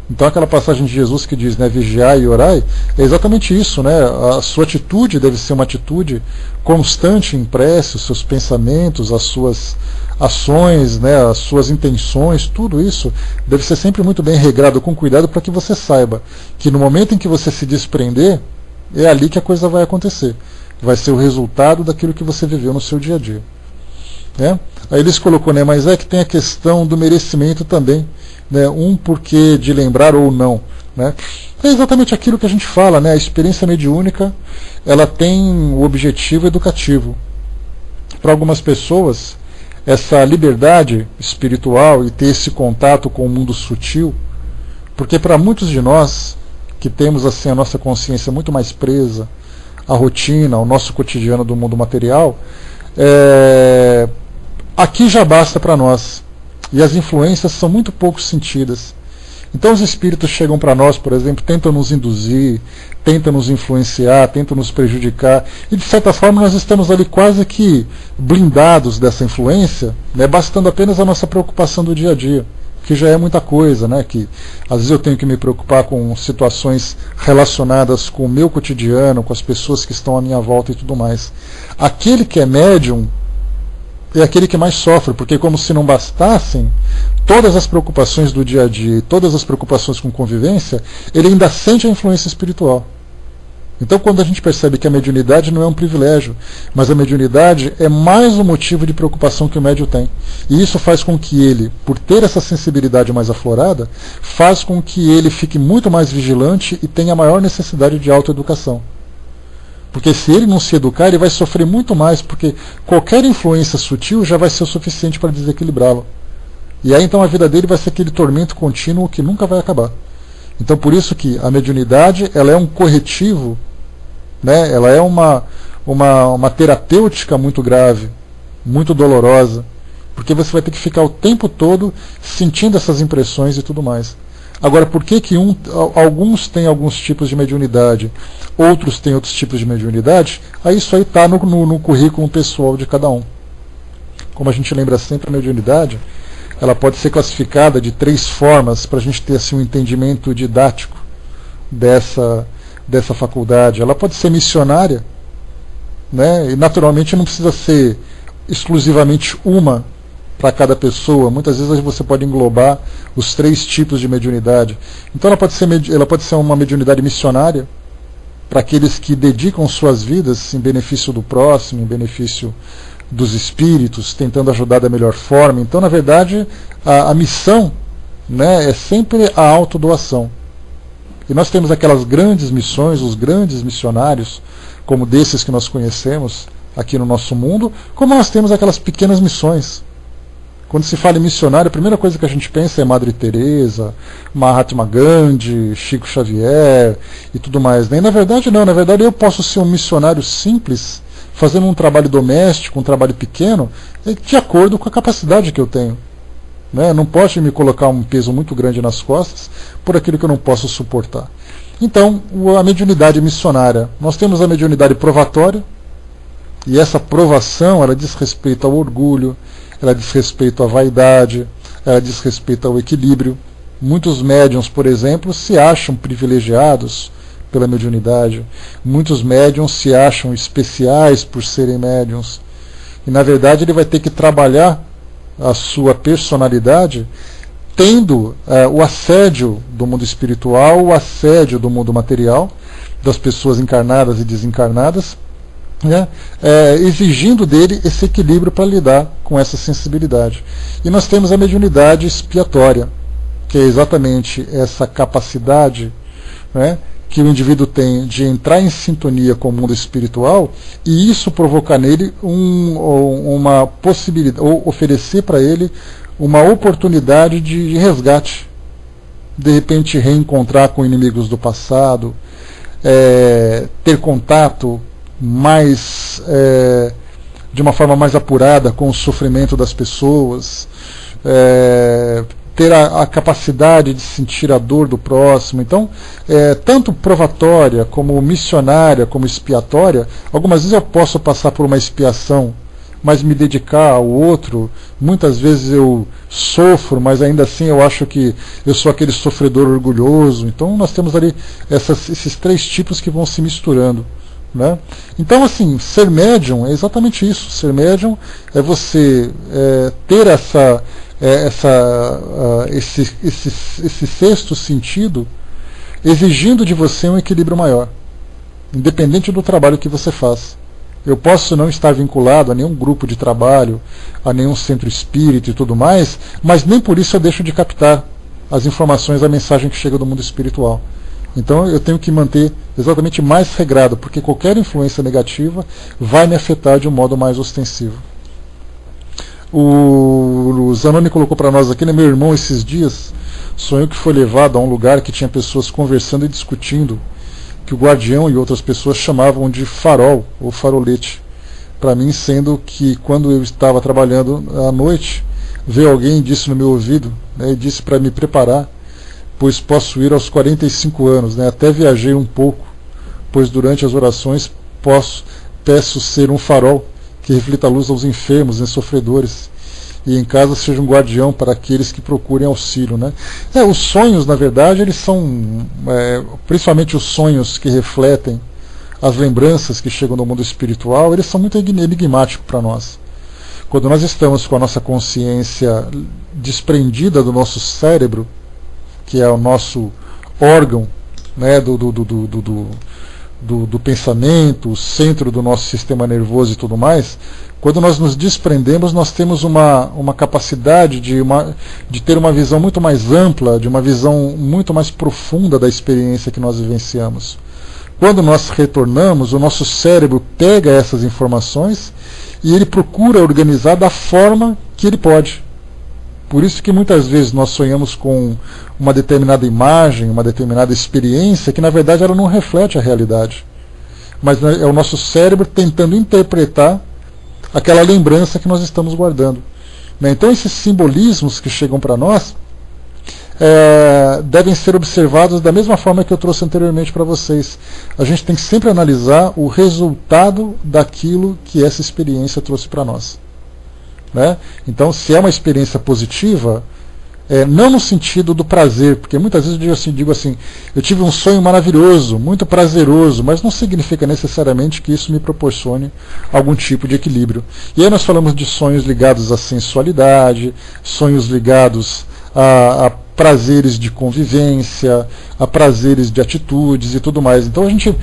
Então aquela passagem de Jesus que diz, vigiai e orai, é exatamente isso, A sua atitude deve ser uma atitude constante em prece, os seus pensamentos, as suas ações, as suas intenções, tudo isso deve ser sempre muito bem regrado, com cuidado, para que você saiba que no momento em que você se desprender, é ali que a coisa vai acontecer. Vai ser o resultado daquilo que você viveu no seu dia a dia. Aí eles colocou, mas é que tem a questão do merecimento também, um porquê de lembrar ou não. É exatamente aquilo que a gente fala, a experiência mediúnica, ela tem o objetivo educativo. Para algumas pessoas, essa liberdade espiritual e ter esse contato com o mundo sutil, porque para muitos de nós, que temos assim a nossa consciência muito mais presa, a rotina, o nosso cotidiano do mundo material, aqui já basta para nós. E as influências são muito pouco sentidas. Então os espíritos chegam para nós, por exemplo, tentam nos induzir, tentam nos influenciar, tentam nos prejudicar, e de certa forma nós estamos ali quase que blindados dessa influência, bastando apenas a nossa preocupação do dia a dia, que já é muita coisa, né? Que às vezes eu tenho que me preocupar com situações relacionadas com o meu cotidiano, com as pessoas que estão à minha volta e tudo mais. Aquele que é médium é aquele que mais sofre, porque como se não bastassem todas as preocupações do dia a dia e todas as preocupações com convivência, ele ainda sente a influência espiritual. Então, quando a gente percebe que a mediunidade não é um privilégio, mas a mediunidade é mais um motivo de preocupação que o médium tem. E isso faz com que ele, por ter essa sensibilidade mais aflorada, faz com que ele fique muito mais vigilante e tenha maior necessidade de autoeducação. Porque se ele não se educar, ele vai sofrer muito mais, porque qualquer influência sutil já vai ser o suficiente para desequilibrá-lo. E aí então a vida dele vai ser aquele tormento contínuo que nunca vai acabar. Então por isso que a mediunidade ela é um corretivo, né? Ela é uma terapêutica muito grave, muito dolorosa, porque você vai ter que ficar o tempo todo sentindo essas impressões e tudo mais. Agora, por que alguns têm alguns tipos de mediunidade, outros têm outros tipos de mediunidade? Aí isso aí está no currículo pessoal de cada um. Como a gente lembra sempre, a mediunidade ela pode ser classificada de 3 formas para a gente ter assim, um entendimento didático dessa faculdade. Ela pode ser missionária, né? E naturalmente não precisa ser exclusivamente uma para cada pessoa. Muitas vezes você pode englobar os 3 tipos de mediunidade. Então ela pode ser uma mediunidade missionária para aqueles que dedicam suas vidas em benefício do próximo, em benefício dos espíritos, tentando ajudar da melhor forma. Então, na verdade, a missão, né, é sempre a autodoação. E nós temos aquelas grandes missões, os grandes missionários, como desses que nós conhecemos aqui no nosso mundo, como nós temos aquelas pequenas missões. Quando se fala em missionário, a primeira coisa que a gente pensa é Madre Teresa, Mahatma Gandhi, Chico Xavier e tudo mais. Né? E na verdade não, na verdade eu posso ser um missionário simples, fazendo um trabalho doméstico, um trabalho pequeno, de acordo com a capacidade que eu tenho. Né? Não pode me colocar um peso muito grande nas costas por aquilo que eu não posso suportar. Então, a mediunidade missionária. Nós temos a mediunidade provatória, e essa provação ela diz respeito ao orgulho, ela diz respeito à vaidade, ela diz respeito ao equilíbrio. Muitos médiuns, por exemplo, se acham privilegiados pela mediunidade. Muitos médiuns se acham especiais por serem médiuns. E na verdade ele vai ter que trabalhar a sua personalidade tendo o assédio do mundo espiritual, o assédio do mundo material, das pessoas encarnadas e desencarnadas, né, exigindo dele esse equilíbrio para lidar com essa sensibilidade. E nós temos a mediunidade expiatória, que é exatamente essa capacidade, né, que o indivíduo tem de entrar em sintonia com o mundo espiritual e isso provocar nele uma possibilidade, ou oferecer para ele uma oportunidade de resgate. De repente reencontrar com inimigos do passado, ter contato mais de uma forma mais apurada com o sofrimento das pessoas, ter a capacidade de sentir a dor do próximo. Então, tanto provatória, como missionária, como expiatória, algumas vezes eu posso passar por uma expiação, mas me dedicar ao outro. Muitas vezes eu sofro, mas ainda assim eu acho que eu sou aquele sofredor orgulhoso. Então nós temos ali esses 3 tipos que vão se misturando. Né? Então, assim, ser médium é exatamente isso. Ser médium é você ter esse sexto sentido, exigindo de você um equilíbrio maior, independente do trabalho que você faz. Eu posso não estar vinculado a nenhum grupo de trabalho, a nenhum centro espírita e tudo mais, mas nem por isso eu deixo de captar as informações, a mensagem que chega do mundo espiritual. Então eu tenho que manter exatamente mais regrado, porque qualquer influência negativa vai me afetar de um modo mais ostensivo. O Zanoni colocou para nós aqui, né, meu irmão esses dias sonhou que foi levado a um lugar que tinha pessoas conversando e discutindo, que o guardião e outras pessoas chamavam de farol ou farolete. Para mim, sendo que quando eu estava trabalhando à noite, veio alguém e disse no meu ouvido, né, e disse para me preparar, pois posso ir aos 45 anos, né, até viajei um pouco, pois durante as orações peço ser um farol que reflita a luz aos enfermos e sofredores. e em casa seja um guardião para aqueles que procurem auxílio, né? Os sonhos, na verdade, eles são, principalmente os sonhos que refletem as lembranças que chegam do mundo espiritual, eles são muito enigmáticos para nós. Quando nós estamos com a nossa consciência desprendida do nosso cérebro, que é o nosso órgão, né, do pensamento, o centro do nosso sistema nervoso e tudo mais, quando nós nos desprendemos, nós temos uma capacidade de ter uma visão muito mais ampla, de uma visão muito mais profunda da experiência que nós vivenciamos. Quando nós retornamos, o nosso cérebro pega essas informações e ele procura organizar da forma que ele pode. Por isso que muitas vezes nós sonhamos com uma determinada imagem, uma determinada experiência, que na verdade ela não reflete a realidade. Mas é o nosso cérebro tentando interpretar aquela lembrança que nós estamos guardando. Então esses simbolismos que chegam para nós devem ser observados da mesma forma que eu trouxe anteriormente para vocês. A gente tem que sempre analisar o resultado daquilo que essa experiência trouxe para nós. Né? Então, se é uma experiência positiva, não no sentido do prazer, porque muitas vezes eu digo assim, eu tive um sonho maravilhoso, muito prazeroso, mas não significa necessariamente que isso me proporcione algum tipo de equilíbrio. E aí nós falamos de sonhos ligados à sensualidade, sonhos ligados a prazeres de convivência, a prazeres de atitudes e tudo mais. Então a gente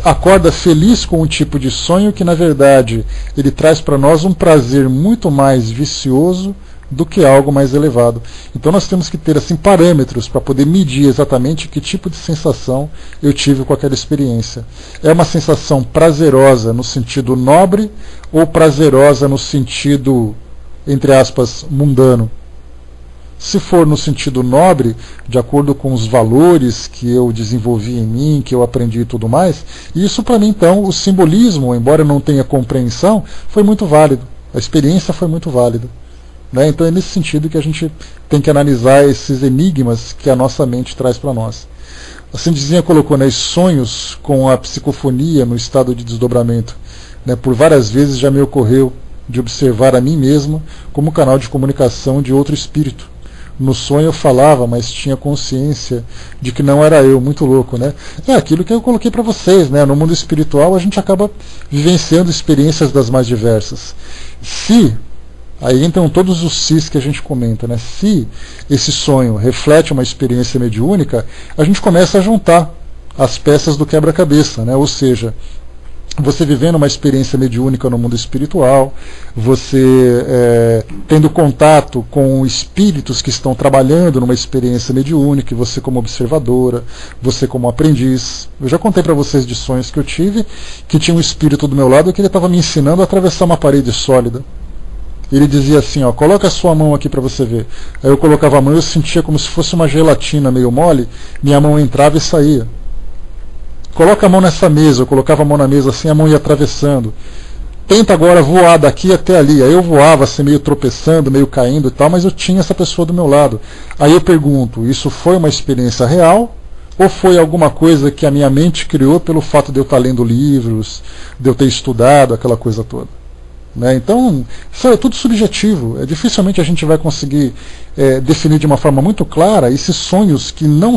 acorda feliz com um tipo de sonho que na verdade ele traz para nós um prazer muito mais vicioso do que algo mais elevado. Então nós temos que ter assim parâmetros para poder medir exatamente que tipo de sensação eu tive com aquela experiência. É uma sensação prazerosa no sentido nobre ou prazerosa no sentido, entre aspas, mundano? Se for no sentido nobre, de acordo com os valores que eu desenvolvi em mim, que eu aprendi e tudo mais, isso para mim então, o simbolismo, embora eu não tenha compreensão, foi muito válido. A experiência foi muito válida. Né? Então é nesse sentido que a gente tem que analisar esses enigmas que a nossa mente traz para nós. A Cindizinha colocou, né, sonhos com a psicofonia no estado de desdobramento. Né? Por várias vezes já me ocorreu de observar a mim mesmo como canal de comunicação de outro espírito. No sonho eu falava, mas tinha consciência de que não era eu, muito louco, né? É aquilo que eu coloquei para vocês, né? No mundo espiritual a gente acaba vivenciando experiências das mais diversas. Aí entram todos os sis que a gente comenta, né? Se esse sonho reflete uma experiência mediúnica, a gente começa a juntar as peças do quebra-cabeça, né? Ou seja, você vivendo uma experiência mediúnica no mundo espiritual, você tendo contato com espíritos que estão trabalhando numa experiência mediúnica, você como observadora, você como aprendiz. Eu já contei para vocês de sonhos que eu tive, que tinha um espírito do meu lado que ele estava me ensinando a atravessar uma parede sólida. Ele dizia assim, ó, coloca a sua mão aqui para você ver. Aí eu colocava a mão e eu sentia como se fosse uma gelatina meio mole, minha mão entrava e saía. Coloca a mão nessa mesa, eu colocava a mão na mesa assim, a mão ia atravessando. Tenta agora voar daqui até ali. Aí eu voava assim, meio tropeçando, meio caindo e tal, mas eu tinha essa pessoa do meu lado. Aí eu pergunto, isso foi uma experiência real? Ou foi alguma coisa que a minha mente criou pelo fato de eu estar lendo livros, de eu ter estudado, aquela coisa toda? Né? Então, isso é tudo subjetivo. Dificilmente a gente vai conseguir definir de uma forma muito clara esses sonhos que não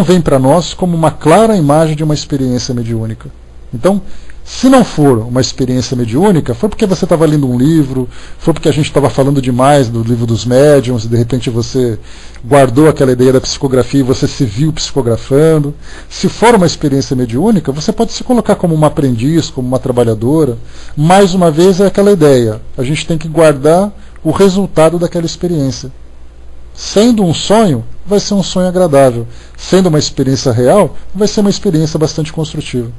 vêm para nós como uma clara imagem de uma experiência mediúnica. Então, se não for uma experiência mediúnica, foi porque você estava lendo um livro, foi porque a gente estava falando demais do livro dos médiuns, e de repente você guardou aquela ideia da psicografia e você se viu psicografando. Se for uma experiência mediúnica, você pode se colocar como uma aprendiz, como uma trabalhadora. Mais uma vez é aquela ideia, a gente tem que guardar o resultado daquela experiência. Sendo um sonho, vai ser um sonho agradável. Sendo uma experiência real, vai ser uma experiência bastante construtiva.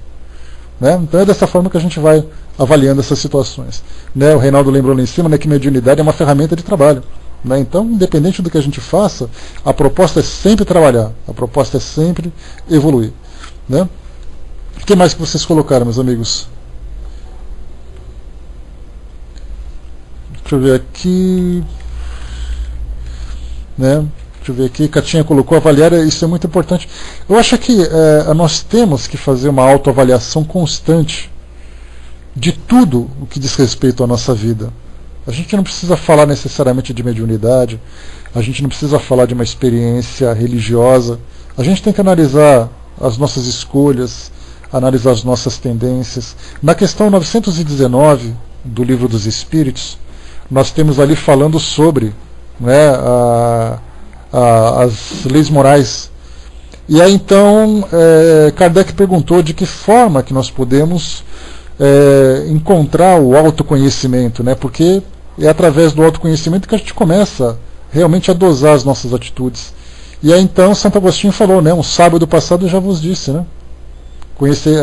Né? Então é dessa forma que a gente vai avaliando essas situações. Né? O Reinaldo lembrou lá em cima, né, que mediunidade é uma ferramenta de trabalho. Né? Então, independente do que a gente faça, a proposta é sempre trabalhar, a proposta é sempre evoluir. Né? O que mais que vocês colocaram, meus amigos? Deixa eu ver aqui. Né? Deixa eu ver aqui, Catinha colocou, avaliar, isso é muito importante. Eu acho que nós temos que fazer uma autoavaliação constante de tudo o que diz respeito à nossa vida. A gente não precisa falar necessariamente de mediunidade, a gente não precisa falar de uma experiência religiosa. A gente tem que analisar as nossas escolhas, analisar as nossas tendências. Na questão 919 do Livro dos Espíritos, nós temos ali falando sobre, né, as leis morais. E aí então Kardec perguntou de que forma que nós podemos encontrar o autoconhecimento, né? Porque é através do autoconhecimento que a gente começa realmente a dosar as nossas atitudes. E aí então Santo Agostinho falou, né? Um sábio do passado já vos disse, né? Conhecer,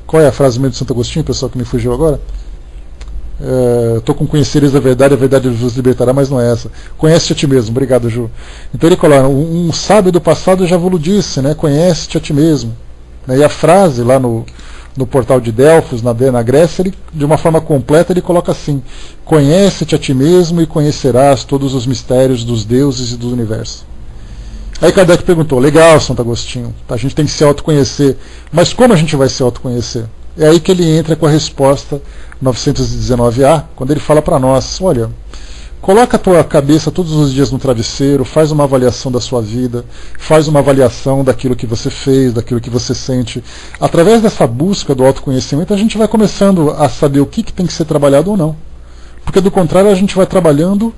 qual é a frase mesmo de Santo Agostinho, pessoal, que me fugiu agora? Estou com conhecereis a verdade vos libertará, mas não é essa. Conhece-te a ti mesmo, obrigado, Ju. Então ele coloca, um sábio do passado já vos disse, né? Conhece-te a ti mesmo. E a frase lá no portal de Delfos, na Grécia, ele, de uma forma completa, ele coloca assim: conhece-te a ti mesmo e conhecerás todos os mistérios dos deuses e do universo. Aí Kardec perguntou, legal, Santo Agostinho, a gente tem que se autoconhecer, mas como a gente vai se autoconhecer? É aí que ele entra com a resposta 919A, quando ele fala para nós, olha, coloca a tua cabeça todos os dias no travesseiro, faz uma avaliação da sua vida, faz uma avaliação daquilo que você fez, daquilo que você sente. Através dessa busca do autoconhecimento, a gente vai começando a saber o que tem que ser trabalhado ou não. Porque do contrário, a gente vai trabalhando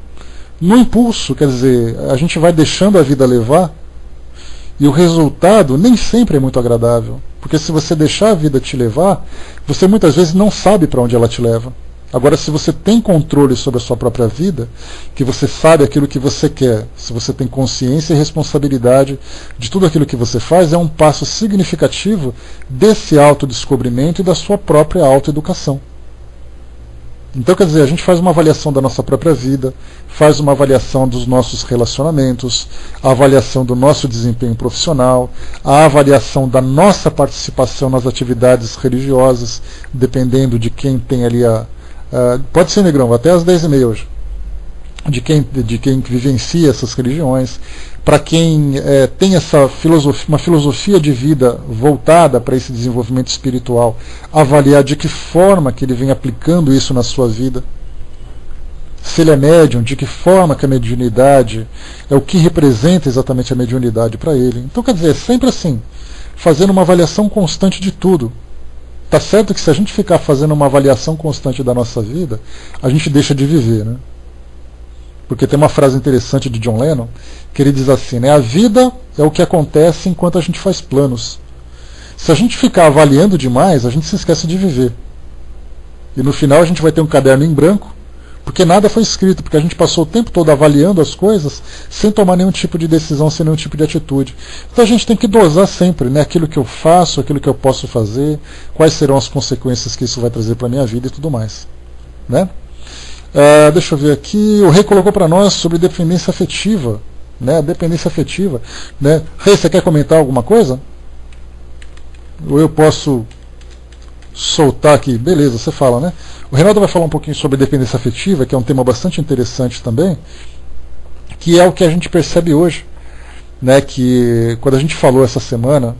no impulso, quer dizer, a gente vai deixando a vida levar, e o resultado nem sempre é muito agradável. Porque se você deixar a vida te levar, você muitas vezes não sabe para onde ela te leva. Agora, se você tem controle sobre a sua própria vida, que você sabe aquilo que você quer, se você tem consciência e responsabilidade de tudo aquilo que você faz, é um passo significativo desse autodescobrimento e da sua própria autoeducação. Então, quer dizer, a gente faz uma avaliação da nossa própria vida, faz uma avaliação dos nossos relacionamentos, a avaliação do nosso desempenho profissional, a avaliação da nossa participação nas atividades religiosas, dependendo de quem tem ali pode ser, Negrão, até às 10h30 hoje, de quem vivencia essas religiões, para quem tem uma filosofia de vida voltada para esse desenvolvimento espiritual, avaliar de que forma que ele vem aplicando isso na sua vida. Se ele é médium, de que forma que a mediunidade é o que representa exatamente a mediunidade para ele. Então, quer dizer, sempre assim, fazendo uma avaliação constante de tudo. Tá certo que se a gente ficar fazendo uma avaliação constante da nossa vida, a gente deixa de viver, né? Porque tem uma frase interessante de John Lennon, que ele diz assim, né? A vida é o que acontece enquanto a gente faz planos. Se a gente ficar avaliando demais, a gente se esquece de viver. E no final a gente vai ter um caderno em branco, porque nada foi escrito, porque a gente passou o tempo todo avaliando as coisas sem tomar nenhum tipo de decisão, sem nenhum tipo de atitude. Então a gente tem que dosar sempre, né? Aquilo que eu faço, aquilo que eu posso fazer, quais serão as consequências que isso vai trazer para a minha vida e tudo mais, né? Deixa eu ver aqui, o Rei colocou para nós sobre dependência afetiva, né? Dependência afetiva, né? Rei, você quer comentar alguma coisa? Ou eu posso soltar aqui? Beleza, você fala, né? O Reinaldo vai falar um pouquinho sobre dependência afetiva, que é um tema bastante interessante também, que é o que a gente percebe hoje, né? Que quando a gente falou essa semana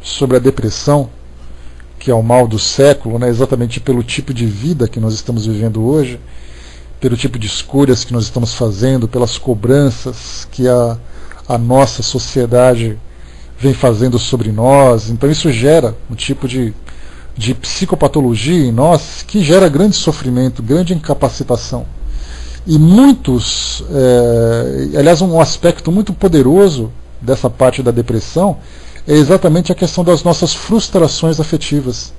sobre a depressão, que é o mal do século, né? Exatamente pelo tipo de vida que nós estamos vivendo hoje, pelo tipo de escolhas que nós estamos fazendo, pelas cobranças que a nossa sociedade vem fazendo sobre nós. Então isso gera um tipo de psicopatologia em nós que gera grande sofrimento, grande incapacitação. E muitos, aliás, um aspecto muito poderoso dessa parte da depressão é exatamente a questão das nossas frustrações afetivas.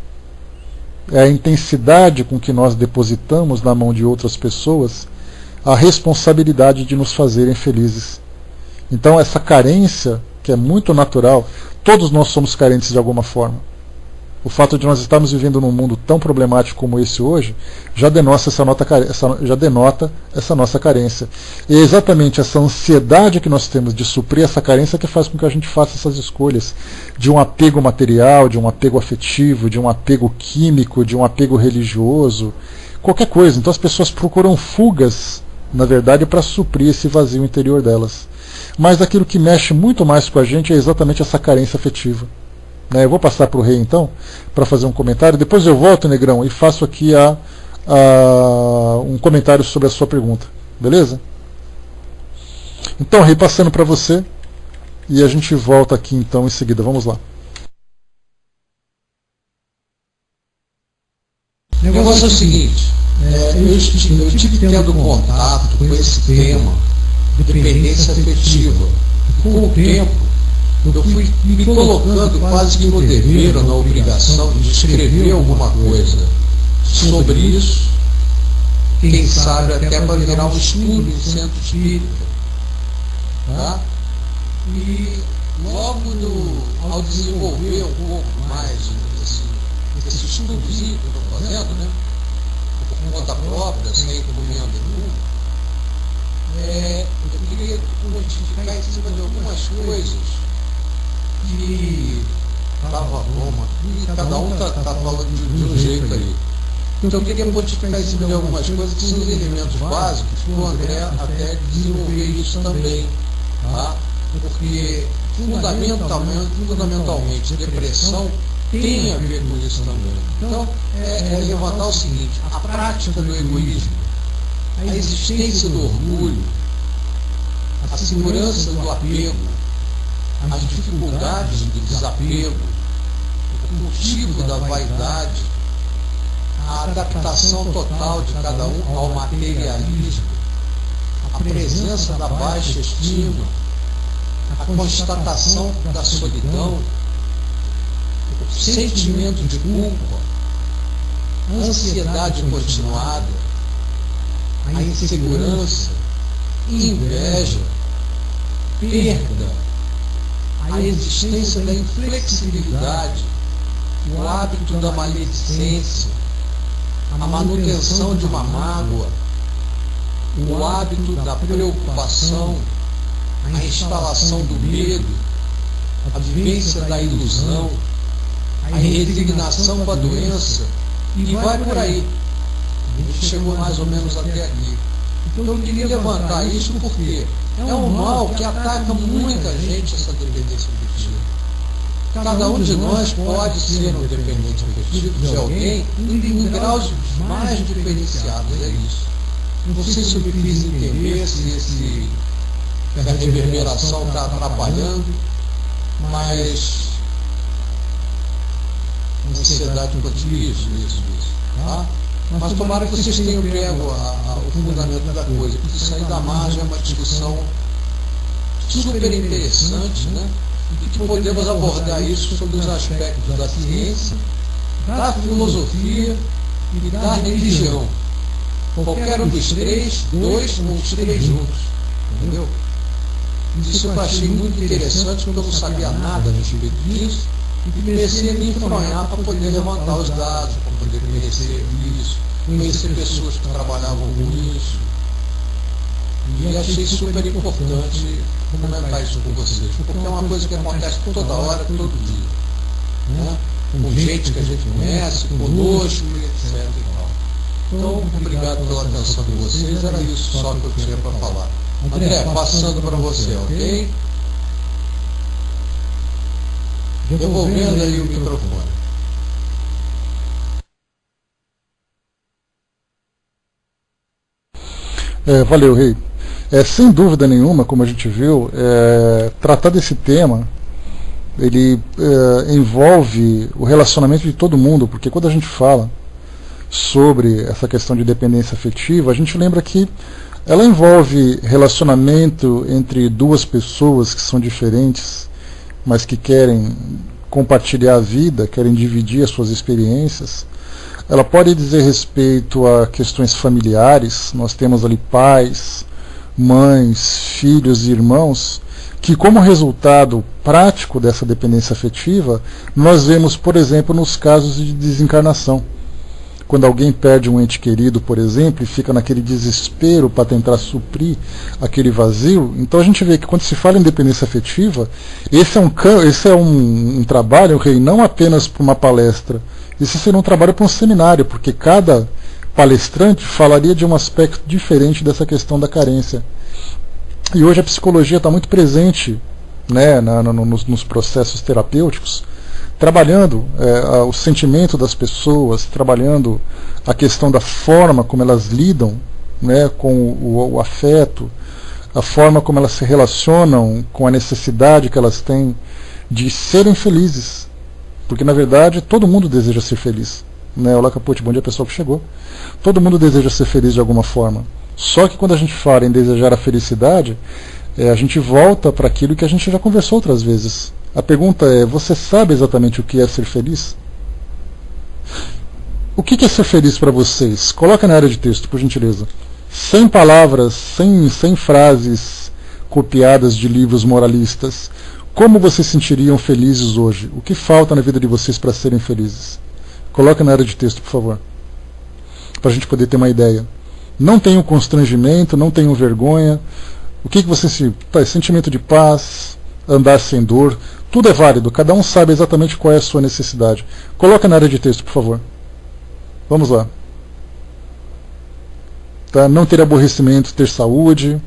É a intensidade com que nós depositamos na mão de outras pessoas a responsabilidade de nos fazerem felizes. Então essa carência, que é muito natural, todos nós somos carentes de alguma forma. O fato de nós estarmos vivendo num mundo tão problemático como esse hoje já denota essa nossa carência. E é exatamente essa ansiedade que nós temos de suprir essa carência que faz com que a gente faça essas escolhas de um apego material, de um apego afetivo, de um apego químico, de um apego religioso, qualquer coisa. Então as pessoas procuram fugas, na verdade, para suprir esse vazio interior delas. Mas aquilo que mexe muito mais com a gente é exatamente essa carência afetiva. né? Eu vou passar para o Rei então, para fazer um comentário, depois eu volto, Negrão, e faço aqui um comentário sobre a sua pergunta, beleza? Então, Rei, passando para você, e a gente volta aqui então em seguida, vamos lá. O negócio é o seguinte, eu tive tendo contato com esse tema, dependência afetiva. Com o tempo, eu fui me colocando quase que no dever ou na obrigação de escrever alguma coisa sobre isso, quem sabe até para virar um estudo em centro espírita. Tá? E logo ao desenvolver um pouco mais esse estudozinho que eu estou fazendo, né, por conta própria, sem encomenda nenhuma, eu queria modificar em cima de algumas coisas que estava Roma, e cada um está falando de um jeito aí. Então eu queria modificar em cima de algumas coisas que são os elementos básicos, para o André até desenvolver isso também. Tá? Porque fundamentalmente depressão tem a ver com isso também. Então, é levantar o seguinte: a prática do egoísmo, a existência do orgulho, a segurança do apego, as dificuldades do desapego, o cultivo da vaidade, a adaptação total de cada um ao materialismo, a presença da baixa estima, a constatação da solidão, o sentimento de culpa, a ansiedade continuada, a insegurança, inveja, perda, a existência da inflexibilidade, o hábito da maledicência, a manutenção de uma mágoa, o hábito da preocupação, a instalação do medo, a vivência da ilusão, a resignação com a doença, e vai por aí. A gente chegou mais ou menos até aqui. Então eu queria levantar isso porque é um mal que ataca muita gente, essa dependência afetiva. Cada um de nós pode ser um dependente afetivo de alguém em graus mais diferenciados, é isso. Não sei se eu me fiz entender, se a reverberação está atrapalhando, mas ansiedade continua isso. Tá? Mas tomara que vocês tenham pego o fundamento da coisa, porque isso aí da margem é uma discussão super interessante, né? E que podemos abordar isso sobre os aspectos da ciência, da filosofia e da religião. Qualquer um dos três, dois ou os três juntos. Entendeu? Isso eu achei muito interessante, porque eu não sabia nada a respeito disso, e comecei a me enfronhar para poder levantar os dados, para poder conhecer isso, conhecer pessoas que trabalhavam com isso. E achei super importante comentar isso com vocês, porque é uma coisa que acontece toda hora, todo dia. Né? Com gente que a gente conhece, conosco, etc. E tal. Então, obrigado pela atenção de vocês, era isso só que eu tinha para falar. André, passando para você, ok? Devolvendo aí o microfone. Valeu, Rei. Sem dúvida nenhuma, como a gente viu, tratar desse tema, ele envolve o relacionamento de todo mundo, porque quando a gente fala sobre essa questão de dependência afetiva, a gente lembra que ela envolve relacionamento entre duas pessoas que são diferentes, mas que querem compartilhar a vida, querem dividir as suas experiências. Ela pode dizer respeito a questões familiares. Nós temos ali pais, mães, filhos e irmãos, que como resultado prático dessa dependência afetiva, nós vemos, por exemplo, nos casos de desencarnação. Quando alguém perde um ente querido, por exemplo, e fica naquele desespero para tentar suprir aquele vazio, então a gente vê que quando se fala em dependência afetiva, esse é um trabalho, Rei, não apenas para uma palestra, esse seria um trabalho para um seminário, porque cada palestrante falaria de um aspecto diferente dessa questão da carência. E hoje a psicologia está muito presente, né, nos processos terapêuticos, trabalhando o sentimento das pessoas, trabalhando a questão da forma como elas lidam, né, com o afeto, a forma como elas se relacionam com a necessidade que elas têm de serem felizes. Porque, na verdade, todo mundo deseja ser feliz. Né? Olá, Capote, bom dia, pessoal que chegou. Todo mundo deseja ser feliz de alguma forma. Só que quando a gente fala em desejar a felicidade, a gente volta para aquilo que a gente já conversou outras vezes. A pergunta é, você sabe exatamente o que é ser feliz? O que é ser feliz para vocês? Coloca na área de texto, por gentileza. Sem palavras, sem frases copiadas de livros moralistas. Como vocês se sentiriam felizes hoje? O que falta na vida de vocês para serem felizes? Coloca na área de texto, por favor. Para a gente poder ter uma ideia. Não tenham constrangimento, não tenham vergonha. O que você se... sentimento de paz, andar sem dor. Tudo é válido. Cada um sabe exatamente qual é a sua necessidade. Coloca na área de texto, por favor. Vamos lá. Tá? Não ter aborrecimento, ter saúde.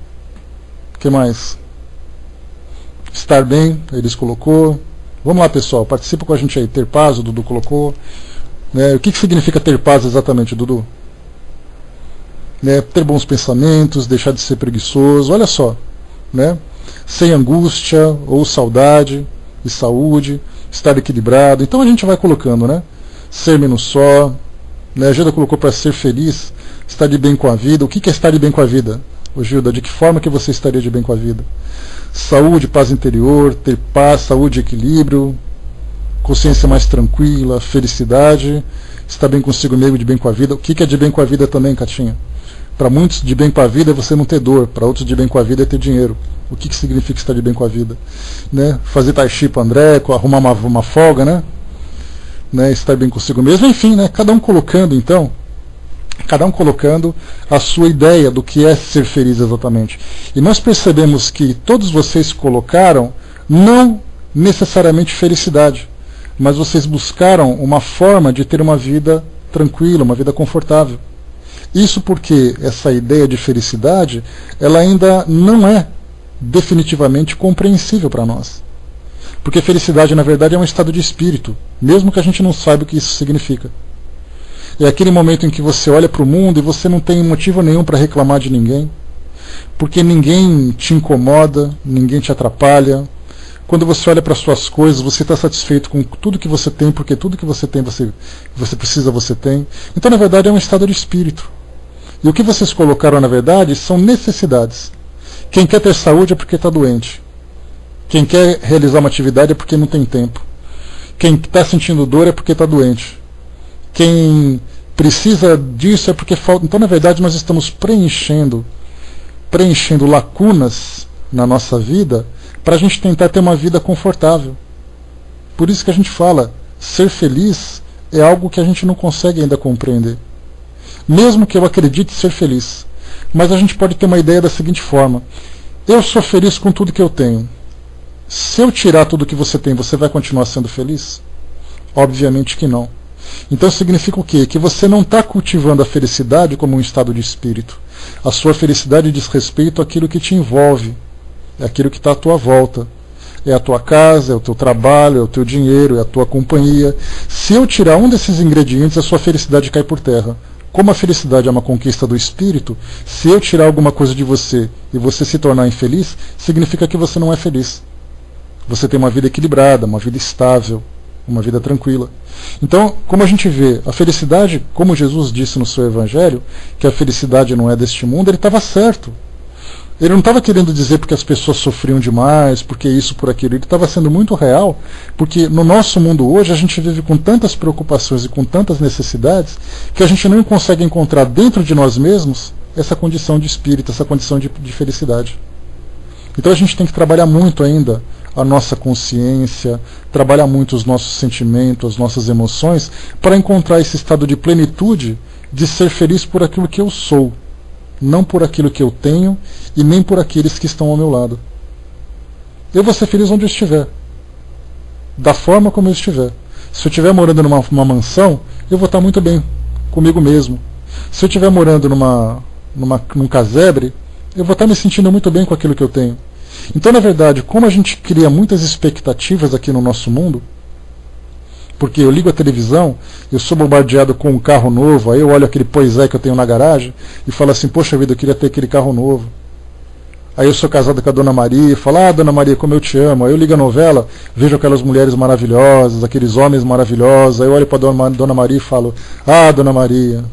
O que mais? Estar bem, eles colocou. Vamos lá, pessoal, participa com a gente aí. Ter paz, o Dudu colocou. O que significa ter paz exatamente, Dudu? Ter bons pensamentos, deixar de ser preguiçoso, olha só. Sem angústia ou saudade e saúde, estar equilibrado. Então a gente vai colocando, ser menos só. A Gilda colocou para ser feliz, estar de bem com a vida. O que é estar de bem com a vida? Ô Gilda, de que forma que você estaria de bem com a vida? Saúde, paz interior, ter paz, saúde e equilíbrio, consciência mais tranquila, felicidade, estar bem consigo mesmo, de bem com a vida. O que é de bem com a vida também, Catinha? Para muitos, de bem com a vida é você não ter dor, para outros, de bem com a vida é ter dinheiro. O que significa estar de bem com a vida? Fazer tai chi para André, arrumar uma folga, estar bem consigo mesmo, enfim, cada um colocando, então, a sua ideia do que é ser feliz exatamente. E nós percebemos que todos vocês colocaram não necessariamente felicidade, mas vocês buscaram uma forma de ter uma vida tranquila, uma vida confortável. Isso porque essa ideia de felicidade, ela ainda não é definitivamente compreensível para nós. Porque felicidade, na verdade, é um estado de espírito, mesmo que a gente não saiba o que isso significa. É aquele momento em que você olha para o mundo e você não tem motivo nenhum para reclamar de ninguém, porque ninguém te incomoda, ninguém te atrapalha. Quando você olha para as suas coisas, você está satisfeito com tudo que você tem, porque tudo que você tem, você precisa, você tem. Então, na verdade, é um estado de espírito. E o que vocês colocaram, na verdade, são necessidades. Quem quer ter saúde é porque está doente. Quem quer realizar uma atividade é porque não tem tempo. Quem está sentindo dor é porque está doente. Quem precisa disso é porque falta. Então, na verdade, nós estamos preenchendo lacunas na nossa vida para a gente tentar ter uma vida confortável. Por isso que a gente fala, ser feliz é algo que a gente não consegue ainda compreender. Mesmo que eu acredite ser feliz. Mas a gente pode ter uma ideia da seguinte forma: eu sou feliz com tudo que eu tenho. Se eu tirar tudo que você tem, você vai continuar sendo feliz? Obviamente que não. Então significa o quê? Que você não está cultivando a felicidade como um estado de espírito. A sua felicidade diz respeito àquilo que te envolve, é aquilo que está à tua volta. É a tua casa, é o teu trabalho, é o teu dinheiro, é a tua companhia. Se eu tirar um desses ingredientes, a sua felicidade cai por terra. Como a felicidade é uma conquista do espírito, se eu tirar alguma coisa de você e você se tornar infeliz, significa que você não é feliz. Você tem uma vida equilibrada, uma vida estável, uma vida tranquila. Então, como a gente vê, a felicidade, como Jesus disse no seu Evangelho, que a felicidade não é deste mundo, ele estava certo. Ele não estava querendo dizer porque as pessoas sofriam demais, porque isso, por aquilo. Ele estava sendo muito real, porque no nosso mundo hoje a gente vive com tantas preocupações e com tantas necessidades que a gente não consegue encontrar dentro de nós mesmos essa condição de espírito, essa condição de felicidade. Então a gente tem que trabalhar muito ainda a nossa consciência, trabalhar muito os nossos sentimentos, as nossas emoções, para encontrar esse estado de plenitude, de ser feliz por aquilo que eu sou, não por aquilo que eu tenho e nem por aqueles que estão ao meu lado. Eu vou ser feliz onde eu estiver, da forma como eu estiver. Se eu estiver morando numa mansão, eu vou estar muito bem comigo mesmo. Se eu estiver morando num casebre, eu vou estar me sentindo muito bem com aquilo que eu tenho. Então, na verdade, como a gente cria muitas expectativas aqui no nosso mundo, Porque eu ligo a televisão, eu sou bombardeado com um carro novo, aí eu olho aquele Poisé que eu tenho na garagem e falo assim, poxa vida, eu queria ter aquele carro novo. Aí eu sou casado com a Dona Maria e falo, Dona Maria, como eu te amo. Aí eu ligo a novela, vejo aquelas mulheres maravilhosas, aqueles homens maravilhosos, aí eu olho para Dona Maria e falo, Dona Maria,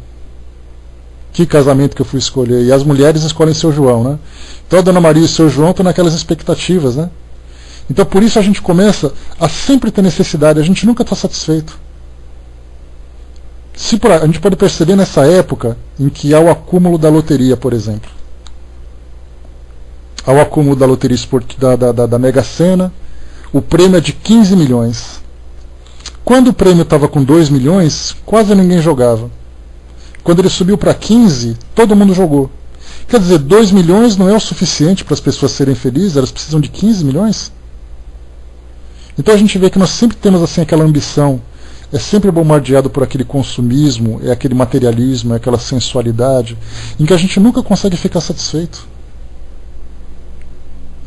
que casamento que eu fui escolher. E as mulheres escolhem seu João, né? Então a Dona Maria e seu João estão naquelas expectativas, né? Então por isso a gente começa a sempre ter necessidade, a gente nunca está satisfeito. A gente pode perceber nessa época em que há o acúmulo da loteria, por exemplo. Ao acúmulo da loteria da Mega Sena, o prêmio é de 15 milhões. Quando o prêmio estava com 2 milhões, quase ninguém jogava. Quando ele subiu para 15, todo mundo jogou. Quer dizer, 2 milhões não é o suficiente para as pessoas serem felizes, elas precisam de 15 milhões? Então a gente vê que nós sempre temos assim aquela ambição, é sempre bombardeado por aquele consumismo, é aquele materialismo, é aquela sensualidade, em que a gente nunca consegue ficar satisfeito.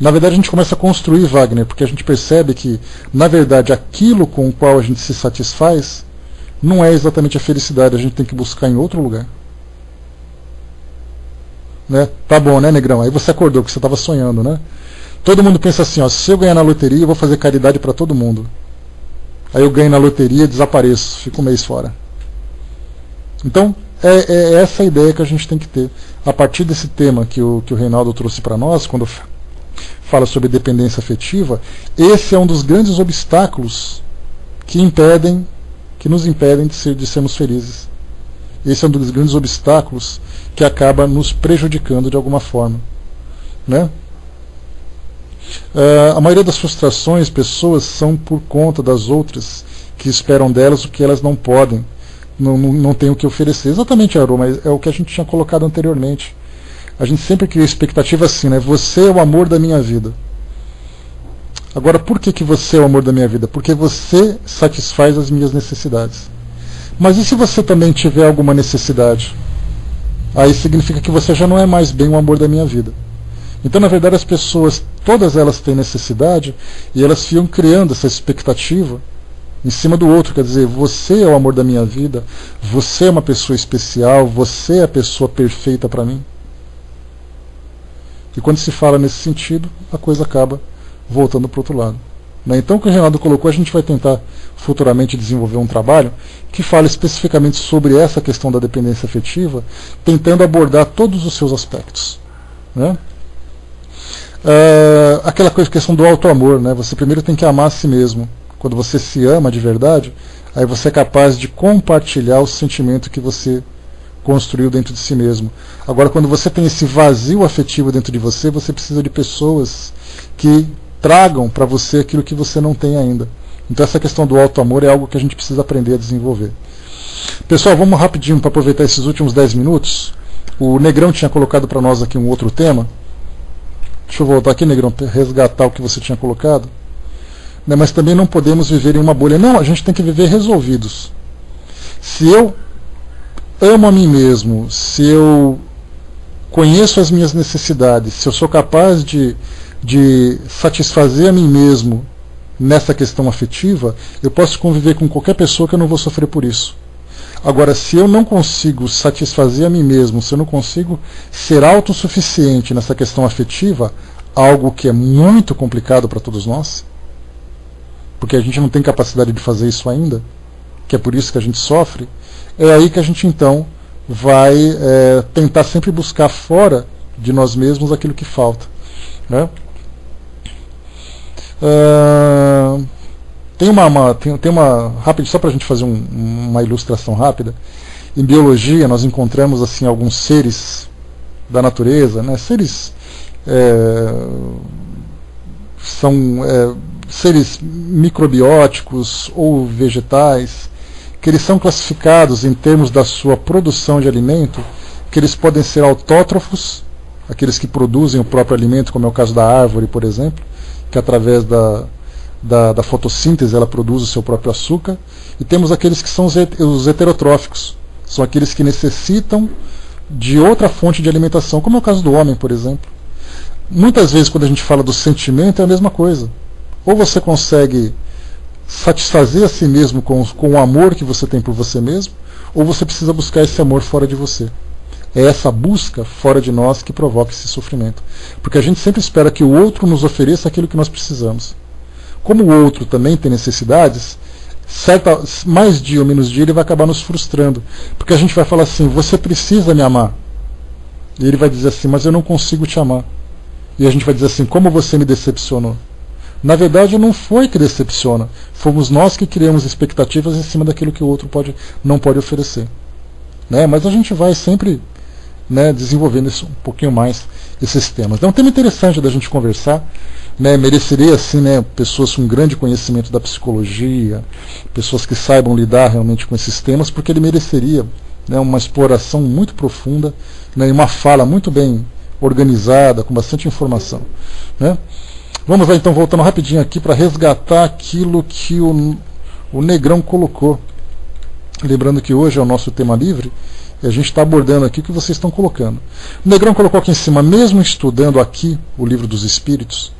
Na verdade a gente começa a construir, Wagner, porque a gente percebe que, na verdade, aquilo com o qual a gente se satisfaz não é exatamente a felicidade, a gente tem que buscar em outro lugar. Né? Tá bom, né, Negrão? Aí você acordou, que você estava sonhando, né? Todo mundo pensa assim, se eu ganhar na loteria, eu vou fazer caridade para todo mundo. Aí eu ganho na loteria e desapareço, fico um mês fora. Então, é essa a ideia que a gente tem que ter. A partir desse tema que o Reinaldo trouxe para nós, quando fala sobre dependência afetiva, esse é um dos grandes obstáculos que nos impedem de sermos felizes. Esse é um dos grandes obstáculos que acaba nos prejudicando de alguma forma. Né? A maioria das frustrações, pessoas, são por conta das outras que esperam delas o que elas não podem, não têm o que oferecer. Exatamente, Aru, mas é o que a gente tinha colocado anteriormente. A gente sempre cria expectativa assim, né? Você é o amor da minha vida. Agora, por que você é o amor da minha vida? Porque você satisfaz as minhas necessidades. Mas e se você também tiver alguma necessidade? Aí significa que você já não é mais bem o amor da minha vida. Então, na verdade, as pessoas, todas elas têm necessidade e elas ficam criando essa expectativa em cima do outro. Quer dizer, você é o amor da minha vida, você é uma pessoa especial, você é a pessoa perfeita para mim. E quando se fala nesse sentido, a coisa acaba voltando para o outro lado. Então, o que o Reinaldo colocou, a gente vai tentar futuramente desenvolver um trabalho que fale especificamente sobre essa questão da dependência afetiva, tentando abordar todos os seus aspectos. Né? Aquela questão do auto-amor, né? Você primeiro tem que amar a si mesmo. Quando você se ama de verdade, aí você é capaz de compartilhar o sentimento que você construiu dentro de si mesmo. Agora, quando você tem esse vazio afetivo dentro de você, você precisa de pessoas que tragam para você aquilo que você não tem ainda. Então essa questão do auto-amor é algo que a gente precisa aprender a desenvolver. Pessoal, vamos rapidinho para aproveitar esses últimos 10 minutos. O Negrão tinha colocado para nós aqui um outro tema. Deixa eu voltar aqui, Negrão, para resgatar o que você tinha colocado. Mas também não podemos viver em uma bolha. Não, a gente tem que viver resolvidos. Se eu amo a mim mesmo, se eu conheço as minhas necessidades, se eu sou capaz de satisfazer a mim mesmo nessa questão afetiva, eu posso conviver com qualquer pessoa que eu não vou sofrer por isso. Agora, se eu não consigo satisfazer a mim mesmo, se eu não consigo ser autossuficiente nessa questão afetiva, algo que é muito complicado para todos nós, porque a gente não tem capacidade de fazer isso ainda, que é por isso que a gente sofre, é aí que a gente então vai tentar sempre buscar fora de nós mesmos aquilo que falta. Né? Tem uma rápida, só para a gente fazer uma ilustração rápida. Em biologia nós encontramos assim alguns seres da natureza, né? Seres são seres microbióticos ou vegetais, que eles são classificados em termos da sua produção de alimento, que eles podem ser autótrofos, aqueles que produzem o próprio alimento, como é o caso da árvore, por exemplo, que através da fotossíntese ela produz o seu próprio açúcar, e temos aqueles que são os heterotróficos, são aqueles que necessitam de outra fonte de alimentação, como é o caso do homem, por exemplo. Muitas vezes, quando a gente fala do sentimento, é a mesma coisa. Ou você consegue satisfazer a si mesmo com o amor que você tem por você mesmo, ou você precisa buscar esse amor fora de você. É essa busca fora de nós que provoca esse sofrimento. Porque a gente sempre espera que o outro nos ofereça aquilo que nós precisamos. Como o outro também tem necessidades, mais dia ou menos dia ele vai acabar nos frustrando. Porque a gente vai falar assim, você precisa me amar. E ele vai dizer assim, mas eu não consigo te amar. E a gente vai dizer assim, como você me decepcionou? Na verdade não foi que decepciona, fomos nós que criamos expectativas em cima daquilo que o outro não pode oferecer. Né? Mas a gente vai sempre, né, desenvolvendo isso um pouquinho mais, esses temas. Então é um tema interessante da gente conversar, né, mereceria assim, né, pessoas com grande conhecimento da psicologia, pessoas que saibam lidar realmente com esses temas, porque ele mereceria, né, uma exploração muito profunda, né, e uma fala muito bem organizada, com bastante informação. Né? Vamos lá então, voltando rapidinho aqui para resgatar aquilo que o Negrão colocou. Lembrando que hoje é o nosso tema livre, e a gente está abordando aqui o que vocês estão colocando. O Negrão colocou aqui em cima, mesmo estudando aqui o Livro dos Espíritos,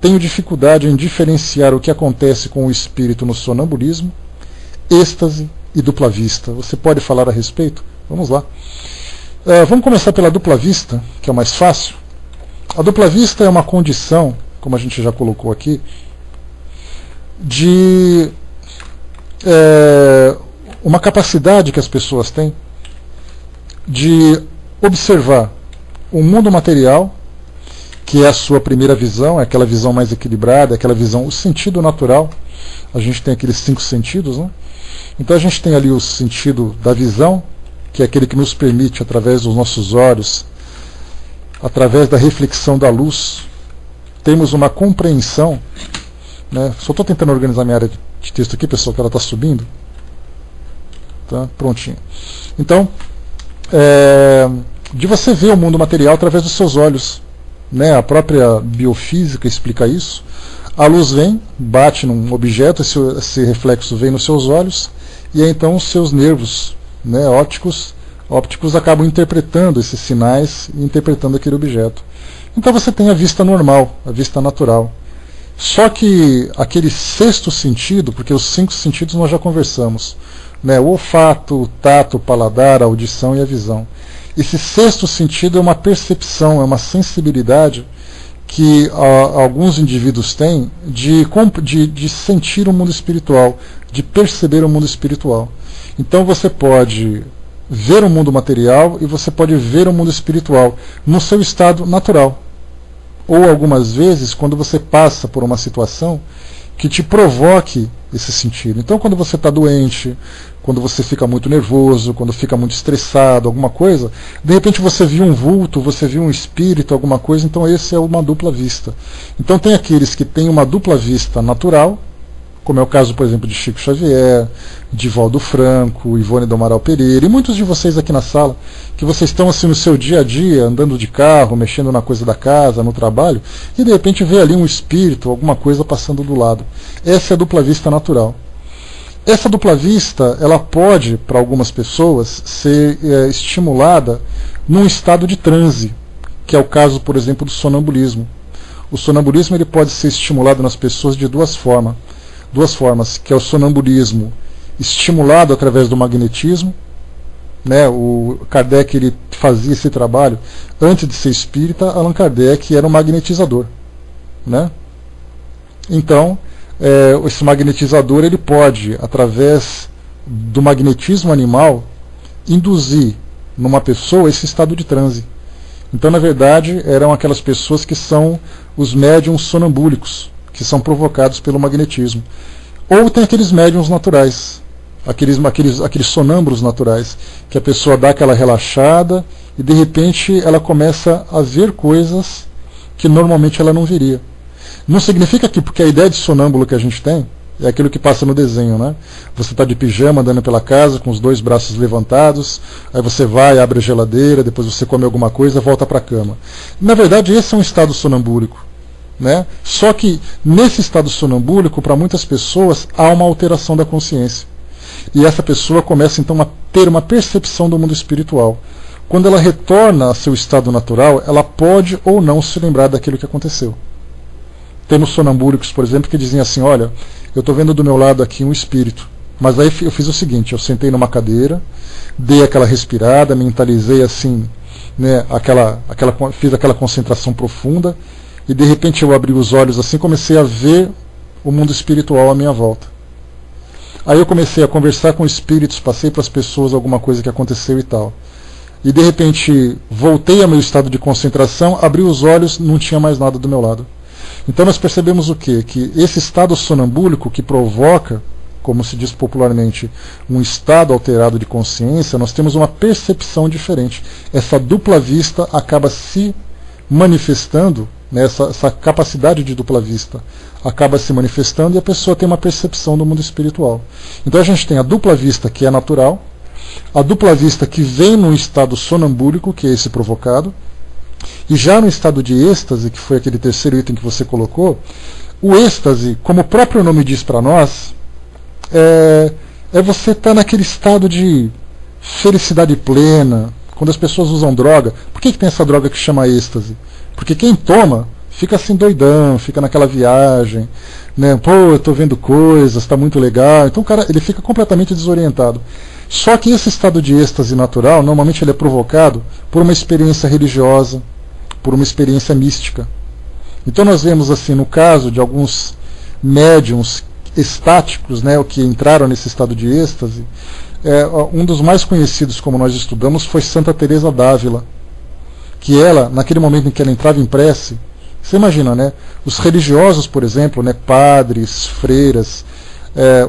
tenho dificuldade em diferenciar o que acontece com o espírito no sonambulismo, êxtase e dupla vista. Você pode falar a respeito? Vamos lá. Vamos começar pela dupla vista, que é o mais fácil. A dupla vista é uma condição, como a gente já colocou aqui, de uma capacidade que as pessoas têm de observar o mundo material, que é a sua primeira visão, é aquela visão mais equilibrada, é aquela visão, o sentido natural. A gente tem aqueles 5 sentidos, né? Então a gente tem ali o sentido da visão, que é aquele que nos permite, através dos nossos olhos, através da reflexão da luz, temos uma compreensão, né? Só estou tentando organizar minha área de texto aqui, pessoal, que ela está subindo. Tá? Prontinho. Então, de você ver o mundo material através dos seus olhos, né? A própria biofísica explica isso. A luz vem, bate num objeto, esse reflexo vem nos seus olhos, e aí então os seus nervos, né, ópticos acabam interpretando esses sinais e interpretando aquele objeto. Então você tem a vista normal, a vista natural. Só que aquele 6º sentido, porque os 5 sentidos nós já conversamos, né, o olfato, o tato, o paladar, a audição e a visão. Esse 6º sentido é uma percepção, é uma sensibilidade que alguns indivíduos têm de sentir o mundo espiritual, de perceber o mundo espiritual. Então você pode ver o mundo material e você pode ver o mundo espiritual no seu estado natural. Ou algumas vezes quando você passa por uma situação que te provoque esse sentido. Então quando você está doente, quando você fica muito nervoso, quando fica muito estressado, alguma coisa, de repente você viu um vulto, você viu um espírito, alguma coisa, então esse é uma dupla vista. Então tem aqueles que têm uma dupla vista natural, como é o caso, por exemplo, de Chico Xavier, de Valdo Franco, Ivone do Amaral Pereira, e muitos de vocês aqui na sala, que vocês estão assim no seu dia a dia, andando de carro, mexendo na coisa da casa, no trabalho, e de repente vê ali um espírito, alguma coisa passando do lado. Essa é a dupla vista natural. Essa dupla vista, ela pode, para algumas pessoas, ser estimulada num estado de transe, que é o caso, por exemplo, do sonambulismo. O sonambulismo ele pode ser estimulado nas pessoas de duas formas, que é o sonambulismo estimulado através do magnetismo, né? O Kardec ele fazia esse trabalho antes de ser espírita. Allan Kardec era um magnetizador, né? Então esse magnetizador ele pode, através do magnetismo animal, induzir numa pessoa esse estado de transe. Então, na verdade, eram aquelas pessoas que são os médiums sonambúlicos, que são provocados pelo magnetismo. Ou tem aqueles médiums naturais, aqueles sonâmbulos naturais, que a pessoa dá aquela relaxada e de repente ela começa a ver coisas que normalmente ela não veria. Não significa que, porque a ideia de sonâmbulo que a gente tem é aquilo que passa no desenho, né? Você está de pijama andando pela casa com os 2 braços levantados, aí você vai, abre a geladeira, depois você come alguma coisa, volta para a cama. Na verdade, esse é um estado sonambúlico. Né? Só que nesse estado sonambúlico, para muitas pessoas, há uma alteração da consciência. E essa pessoa começa então a ter uma percepção do mundo espiritual. Quando ela retorna ao seu estado natural, ela pode ou não se lembrar daquilo que aconteceu. Temos sonambúlicos, por exemplo, que dizem assim, olha, eu estou vendo do meu lado aqui um espírito, mas aí eu fiz o seguinte, eu sentei numa cadeira, dei aquela respirada, mentalizei assim, né, fiz aquela concentração profunda, e de repente eu abri os olhos assim, comecei a ver o mundo espiritual à minha volta. Aí eu comecei a conversar com espíritos, passei para as pessoas alguma coisa que aconteceu e tal. E de repente voltei ao meu estado de concentração, abri os olhos, não tinha mais nada do meu lado. Então nós percebemos o quê? Que esse estado sonambúlico que provoca, como se diz popularmente, um estado alterado de consciência, nós temos uma percepção diferente. Essa dupla vista acaba se manifestando, né, essa capacidade de dupla vista acaba se manifestando e a pessoa tem uma percepção do mundo espiritual. Então a gente tem a dupla vista que é natural, a dupla vista que vem num estado sonambúlico, que é esse provocado, e já no estado de êxtase, que foi aquele terceiro item que você colocou, o êxtase, como o próprio nome diz para nós, é você estar naquele estado de felicidade plena. Quando as pessoas usam droga, por que tem essa droga que chama êxtase? Porque quem toma fica assim doidão, fica naquela viagem, né? Pô, eu estou vendo coisas, está muito legal. Então o cara ele fica completamente desorientado. Só que esse estado de êxtase natural, normalmente ele é provocado por uma experiência religiosa, por uma experiência mística. Então nós vemos assim, no caso de alguns médiums estáticos, né, que entraram nesse estado de êxtase, um dos mais conhecidos, como nós estudamos, foi Santa Teresa d'Ávila, que ela, naquele momento em que ela entrava em prece, você imagina, né, os religiosos, por exemplo, né, padres, freiras,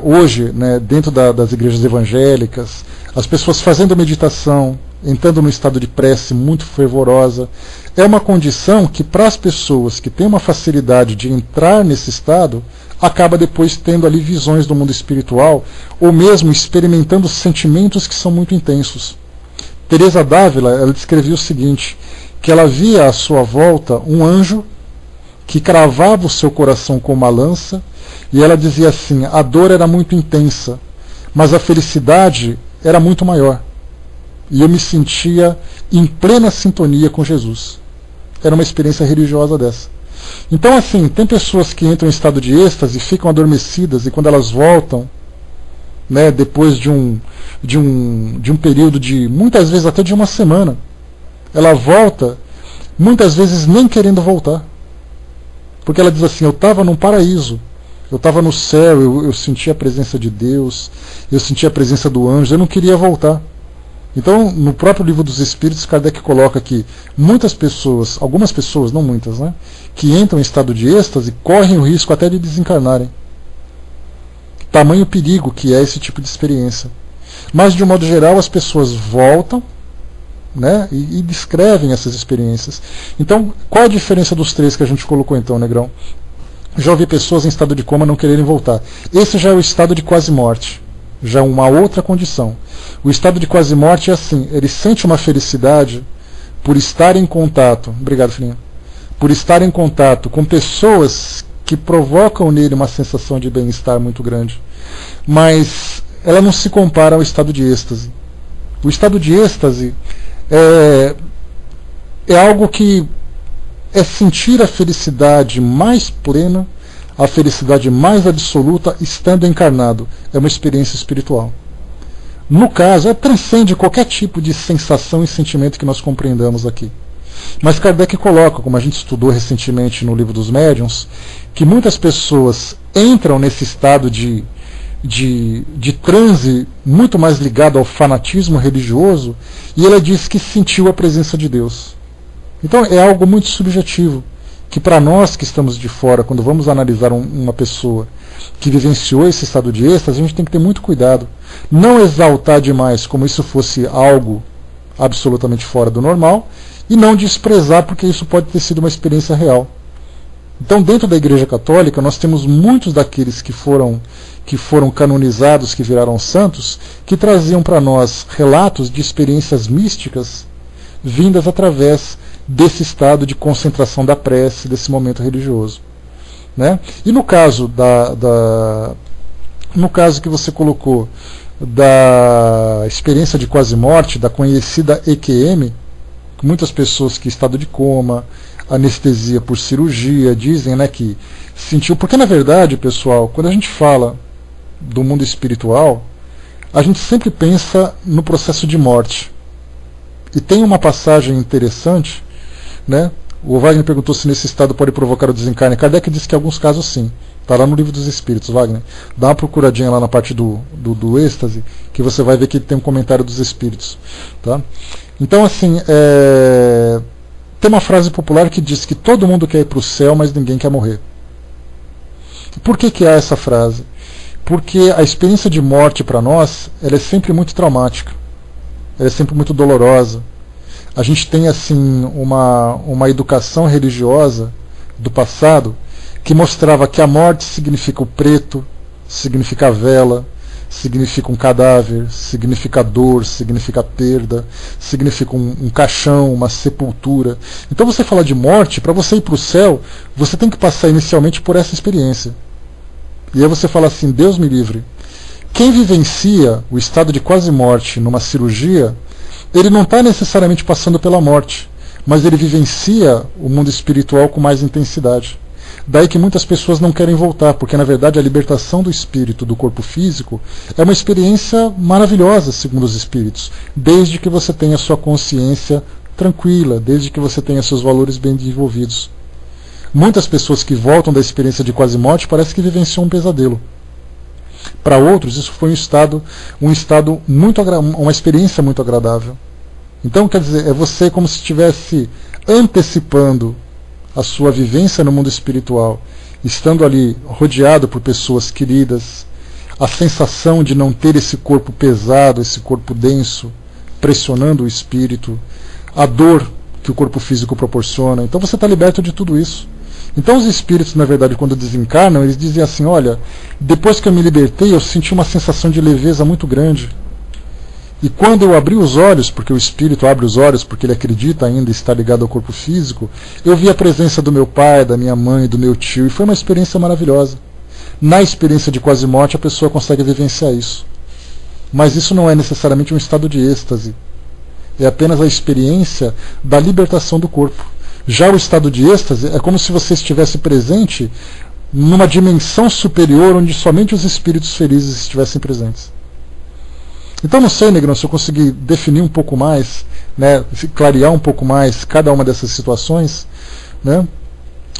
hoje, né, dentro das igrejas evangélicas, as pessoas fazendo meditação, entrando no estado de prece muito fervorosa, é uma condição que para as pessoas que têm uma facilidade de entrar nesse estado, acaba depois tendo ali visões do mundo espiritual, ou mesmo experimentando sentimentos que são muito intensos. Teresa d'Ávila, ela descrevia o seguinte, que ela via à sua volta um anjo que cravava o seu coração com uma lança, e ela dizia assim, a dor era muito intensa, mas a felicidade era muito maior. E eu me sentia em plena sintonia com Jesus. Era uma experiência religiosa dessa. Então, assim, tem pessoas que entram em estado de êxtase, ficam adormecidas, e quando elas voltam, né, depois de um período de, muitas vezes até de uma semana, ela volta, muitas vezes nem querendo voltar. Porque ela diz assim, eu estava num paraíso, eu estava no céu, eu sentia a presença de Deus, eu sentia a presença do anjo, eu não queria voltar. Então, no próprio Livro dos Espíritos, Kardec coloca que muitas pessoas, algumas pessoas, não muitas, né, que entram em estado de êxtase, correm o risco até de desencarnarem. Tamanho perigo que é esse tipo de experiência. Mas, de um modo geral, as pessoas voltam, né, e descrevem essas experiências. Então, qual a diferença dos três que a gente colocou então, Negrão? Já ouvi pessoas em estado de coma não quererem voltar. Esse já é o estado de quase morte. Já uma outra condição. O estado de quase morte é assim, ele sente uma felicidade por estar em contato, obrigado filhinha, por estar em contato com pessoas que provocam nele uma sensação de bem-estar muito grande, mas ela não se compara ao estado de êxtase. O estado de êxtase é algo que é sentir a felicidade mais plena, a felicidade mais absoluta estando encarnado. É uma experiência espiritual. No caso, transcende qualquer tipo de sensação e sentimento que nós compreendamos aqui. Mas Kardec coloca, como a gente estudou recentemente no Livro dos Médiuns, que muitas pessoas entram nesse estado de transe muito mais ligado ao fanatismo religioso, e ela diz que sentiu a presença de Deus. Então é algo muito subjetivo, que para nós que estamos de fora, quando vamos analisar uma pessoa que vivenciou esse estado de êxtase, a gente tem que ter muito cuidado. Não exaltar demais como isso fosse algo absolutamente fora do normal, e não desprezar porque isso pode ter sido uma experiência real. Então, dentro da Igreja Católica, nós temos muitos daqueles que foram canonizados, que viraram santos, que traziam para nós relatos de experiências místicas vindas através desse estado de concentração da prece, desse momento religioso, né? E no caso no caso que você colocou da experiência de quase morte, da conhecida EQM, muitas pessoas que estado de coma, anestesia por cirurgia, dizem, né, que sentiu, porque na verdade, pessoal, quando a gente fala do mundo espiritual, a gente sempre pensa no processo de morte. E tem uma passagem interessante, né? O Wagner perguntou se nesse estado pode provocar o desencarne. Kardec disse que em alguns casos sim. Está lá no Livro dos Espíritos, Wagner. Dá uma procuradinha lá na parte do êxtase, que você vai ver que tem um comentário dos Espíritos. Tá? Então, assim, tem uma frase popular que diz que todo mundo quer ir para o céu, mas ninguém quer morrer. Por que há essa frase? Porque a experiência de morte para nós, ela é sempre muito traumática. Ela é sempre muito dolorosa. A gente tem assim uma educação religiosa do passado que mostrava que a morte significa o preto, significa a vela, significa um cadáver, significa dor, significa perda, significa um caixão, uma sepultura. Então você fala de morte, para você ir para o céu, você tem que passar inicialmente por essa experiência. E aí você fala assim, Deus me livre. Quem vivencia o estado de quase morte numa cirurgia, ele não está necessariamente passando pela morte, mas ele vivencia o mundo espiritual com mais intensidade. Daí que muitas pessoas não querem voltar, porque na verdade a libertação do espírito do corpo físico é uma experiência maravilhosa, segundo os espíritos, desde que você tenha sua consciência tranquila, desde que você tenha seus valores bem desenvolvidos. Muitas pessoas que voltam da experiência de quase morte parece que vivenciam um pesadelo. Para outros, isso foi uma experiência muito agradável. Então, quer dizer, é você como se estivesse antecipando a sua vivência no mundo espiritual, estando ali rodeado por pessoas queridas, a sensação de não ter esse corpo pesado, esse corpo denso, pressionando o espírito, a dor que o corpo físico proporciona. Então você está liberto de tudo isso. Então os espíritos, na verdade, quando desencarnam, eles dizem assim, olha, depois que eu me libertei, eu senti uma sensação de leveza muito grande. E quando eu abri os olhos, porque o espírito abre os olhos, porque ele acredita ainda estar ligado ao corpo físico, eu vi a presença do meu pai, da minha mãe, do meu tio, e foi uma experiência maravilhosa. Na experiência de quase morte, a pessoa consegue vivenciar isso. Mas isso não é necessariamente um estado de êxtase. É apenas a experiência da libertação do corpo. Já o estado de êxtase é como se você estivesse presente numa dimensão superior onde somente os espíritos felizes estivessem presentes. Então não sei, Negrão, se eu conseguir definir um pouco mais, né, clarear um pouco mais cada uma dessas situações, né,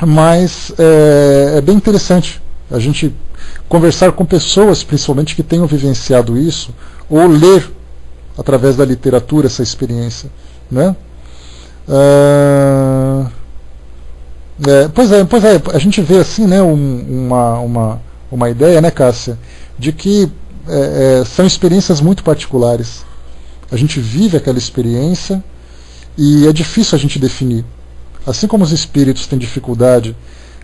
mas é bem interessante a gente conversar com pessoas, principalmente que tenham vivenciado isso, ou ler através da literatura essa experiência, né? Pois é, a gente vê assim, né, uma ideia, né, Cássia, de que são experiências muito particulares. A gente vive aquela experiência e é difícil a gente definir. Assim como os espíritos têm dificuldade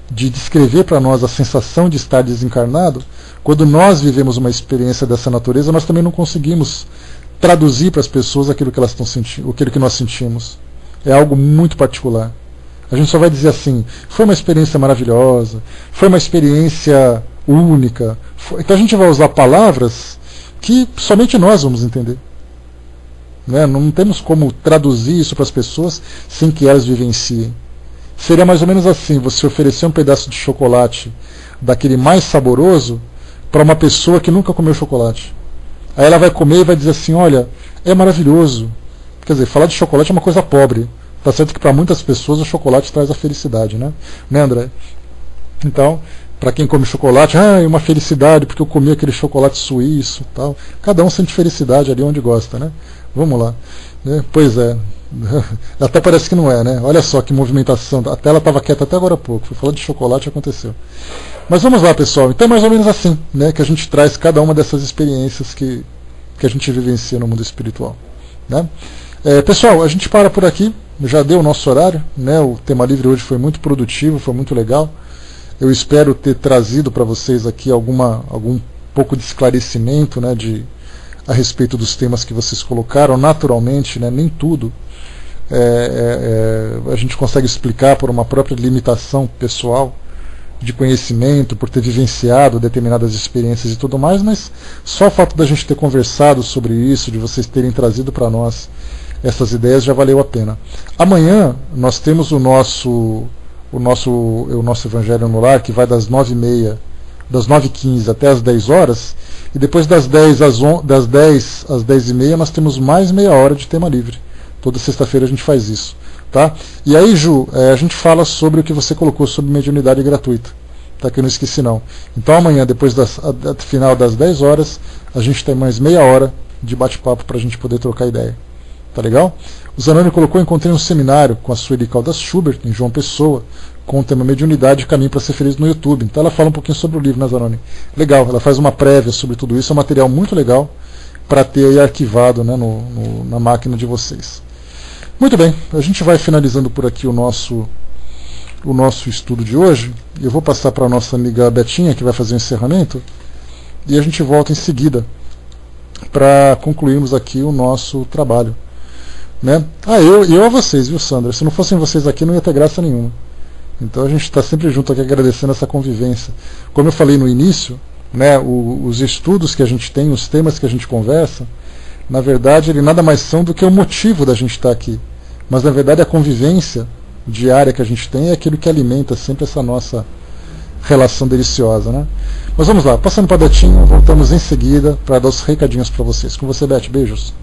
de descrever para nós a sensação de estar desencarnado, quando nós vivemos uma experiência dessa natureza, nós também não conseguimos traduzir para as pessoas aquilo que elas estão sentindo, aquilo que nós sentimos. É algo muito particular. A gente só vai dizer assim, foi uma experiência maravilhosa, foi uma experiência única. Então a gente vai usar palavras que somente nós vamos entender. Né? Não temos como traduzir isso para as pessoas sem que elas vivenciem. Seria mais ou menos assim, você oferecer um pedaço de chocolate daquele mais saboroso para uma pessoa que nunca comeu chocolate. Aí ela vai comer e vai dizer assim, olha, é maravilhoso. Quer dizer, falar de chocolate é uma coisa pobre. Tá certo que para muitas pessoas o chocolate traz a felicidade, né? Né, André? Então, para quem come chocolate, é uma felicidade porque eu comi aquele chocolate suíço, tal. Cada um sente felicidade ali onde gosta, né? Vamos lá. Né? Pois é. Até parece que não é, né? Olha só que movimentação. A tela estava quieta até agora há pouco. Foi falando de chocolate e aconteceu. Mas vamos lá, pessoal. Então é mais ou menos assim, né, que a gente traz cada uma dessas experiências que a gente vivencia no mundo espiritual, né? Pessoal, a gente para por aqui. Já deu o nosso horário, né? O tema livre hoje foi muito produtivo, foi muito legal. Eu espero ter trazido para vocês aqui algum pouco de esclarecimento, né, a respeito dos temas que vocês colocaram. Naturalmente, né, nem tudo a gente consegue explicar por uma própria limitação pessoal de conhecimento, por ter vivenciado determinadas experiências e tudo mais, mas só o fato da gente ter conversado sobre isso, de vocês terem trazido para nós essas ideias, já valeu a pena. Amanhã nós temos o nosso Evangelho no Lar, que vai das 9h30, das 9h15 até as 10 horas, e depois das 10 às 10h30 nós temos mais meia hora de tema livre. Toda sexta-feira a gente faz isso. Tá? E aí, Ju, a gente fala sobre o que você colocou sobre mediunidade gratuita. Tá? Que eu não esqueci não. Então amanhã, depois final das 10 horas, a gente tem mais meia hora de bate-papo para a gente poder trocar ideia. Tá legal? O Zanoni colocou: encontrei um seminário com a Sueli Caldas Schubert, em João Pessoa, com o tema Mediunidade e Caminho para Ser Feliz no YouTube. Então ela fala um pouquinho sobre o livro, né, Zanoni? Legal, ela faz uma prévia sobre tudo isso, é um material muito legal para ter aí arquivado, né, na máquina de vocês. Muito bem, a gente vai finalizando por aqui o nosso estudo de hoje. Eu vou passar para a nossa amiga Betinha, que vai fazer o encerramento, e a gente volta em seguida para concluirmos aqui o nosso trabalho. Né? Eu a vocês, viu, Sandra? Se não fossem vocês aqui, não ia ter graça nenhuma. Então a gente está sempre junto aqui agradecendo essa convivência. Como eu falei no início, né, os estudos que a gente tem, os temas que a gente conversa, na verdade, ele nada mais são do que o motivo da gente estar aqui. Mas na verdade a convivência diária que a gente tem é aquilo que alimenta sempre essa nossa relação deliciosa. Né? Mas vamos lá, passando para a Betinha, voltamos em seguida para dar os recadinhos para vocês. Com você, Beth, beijos.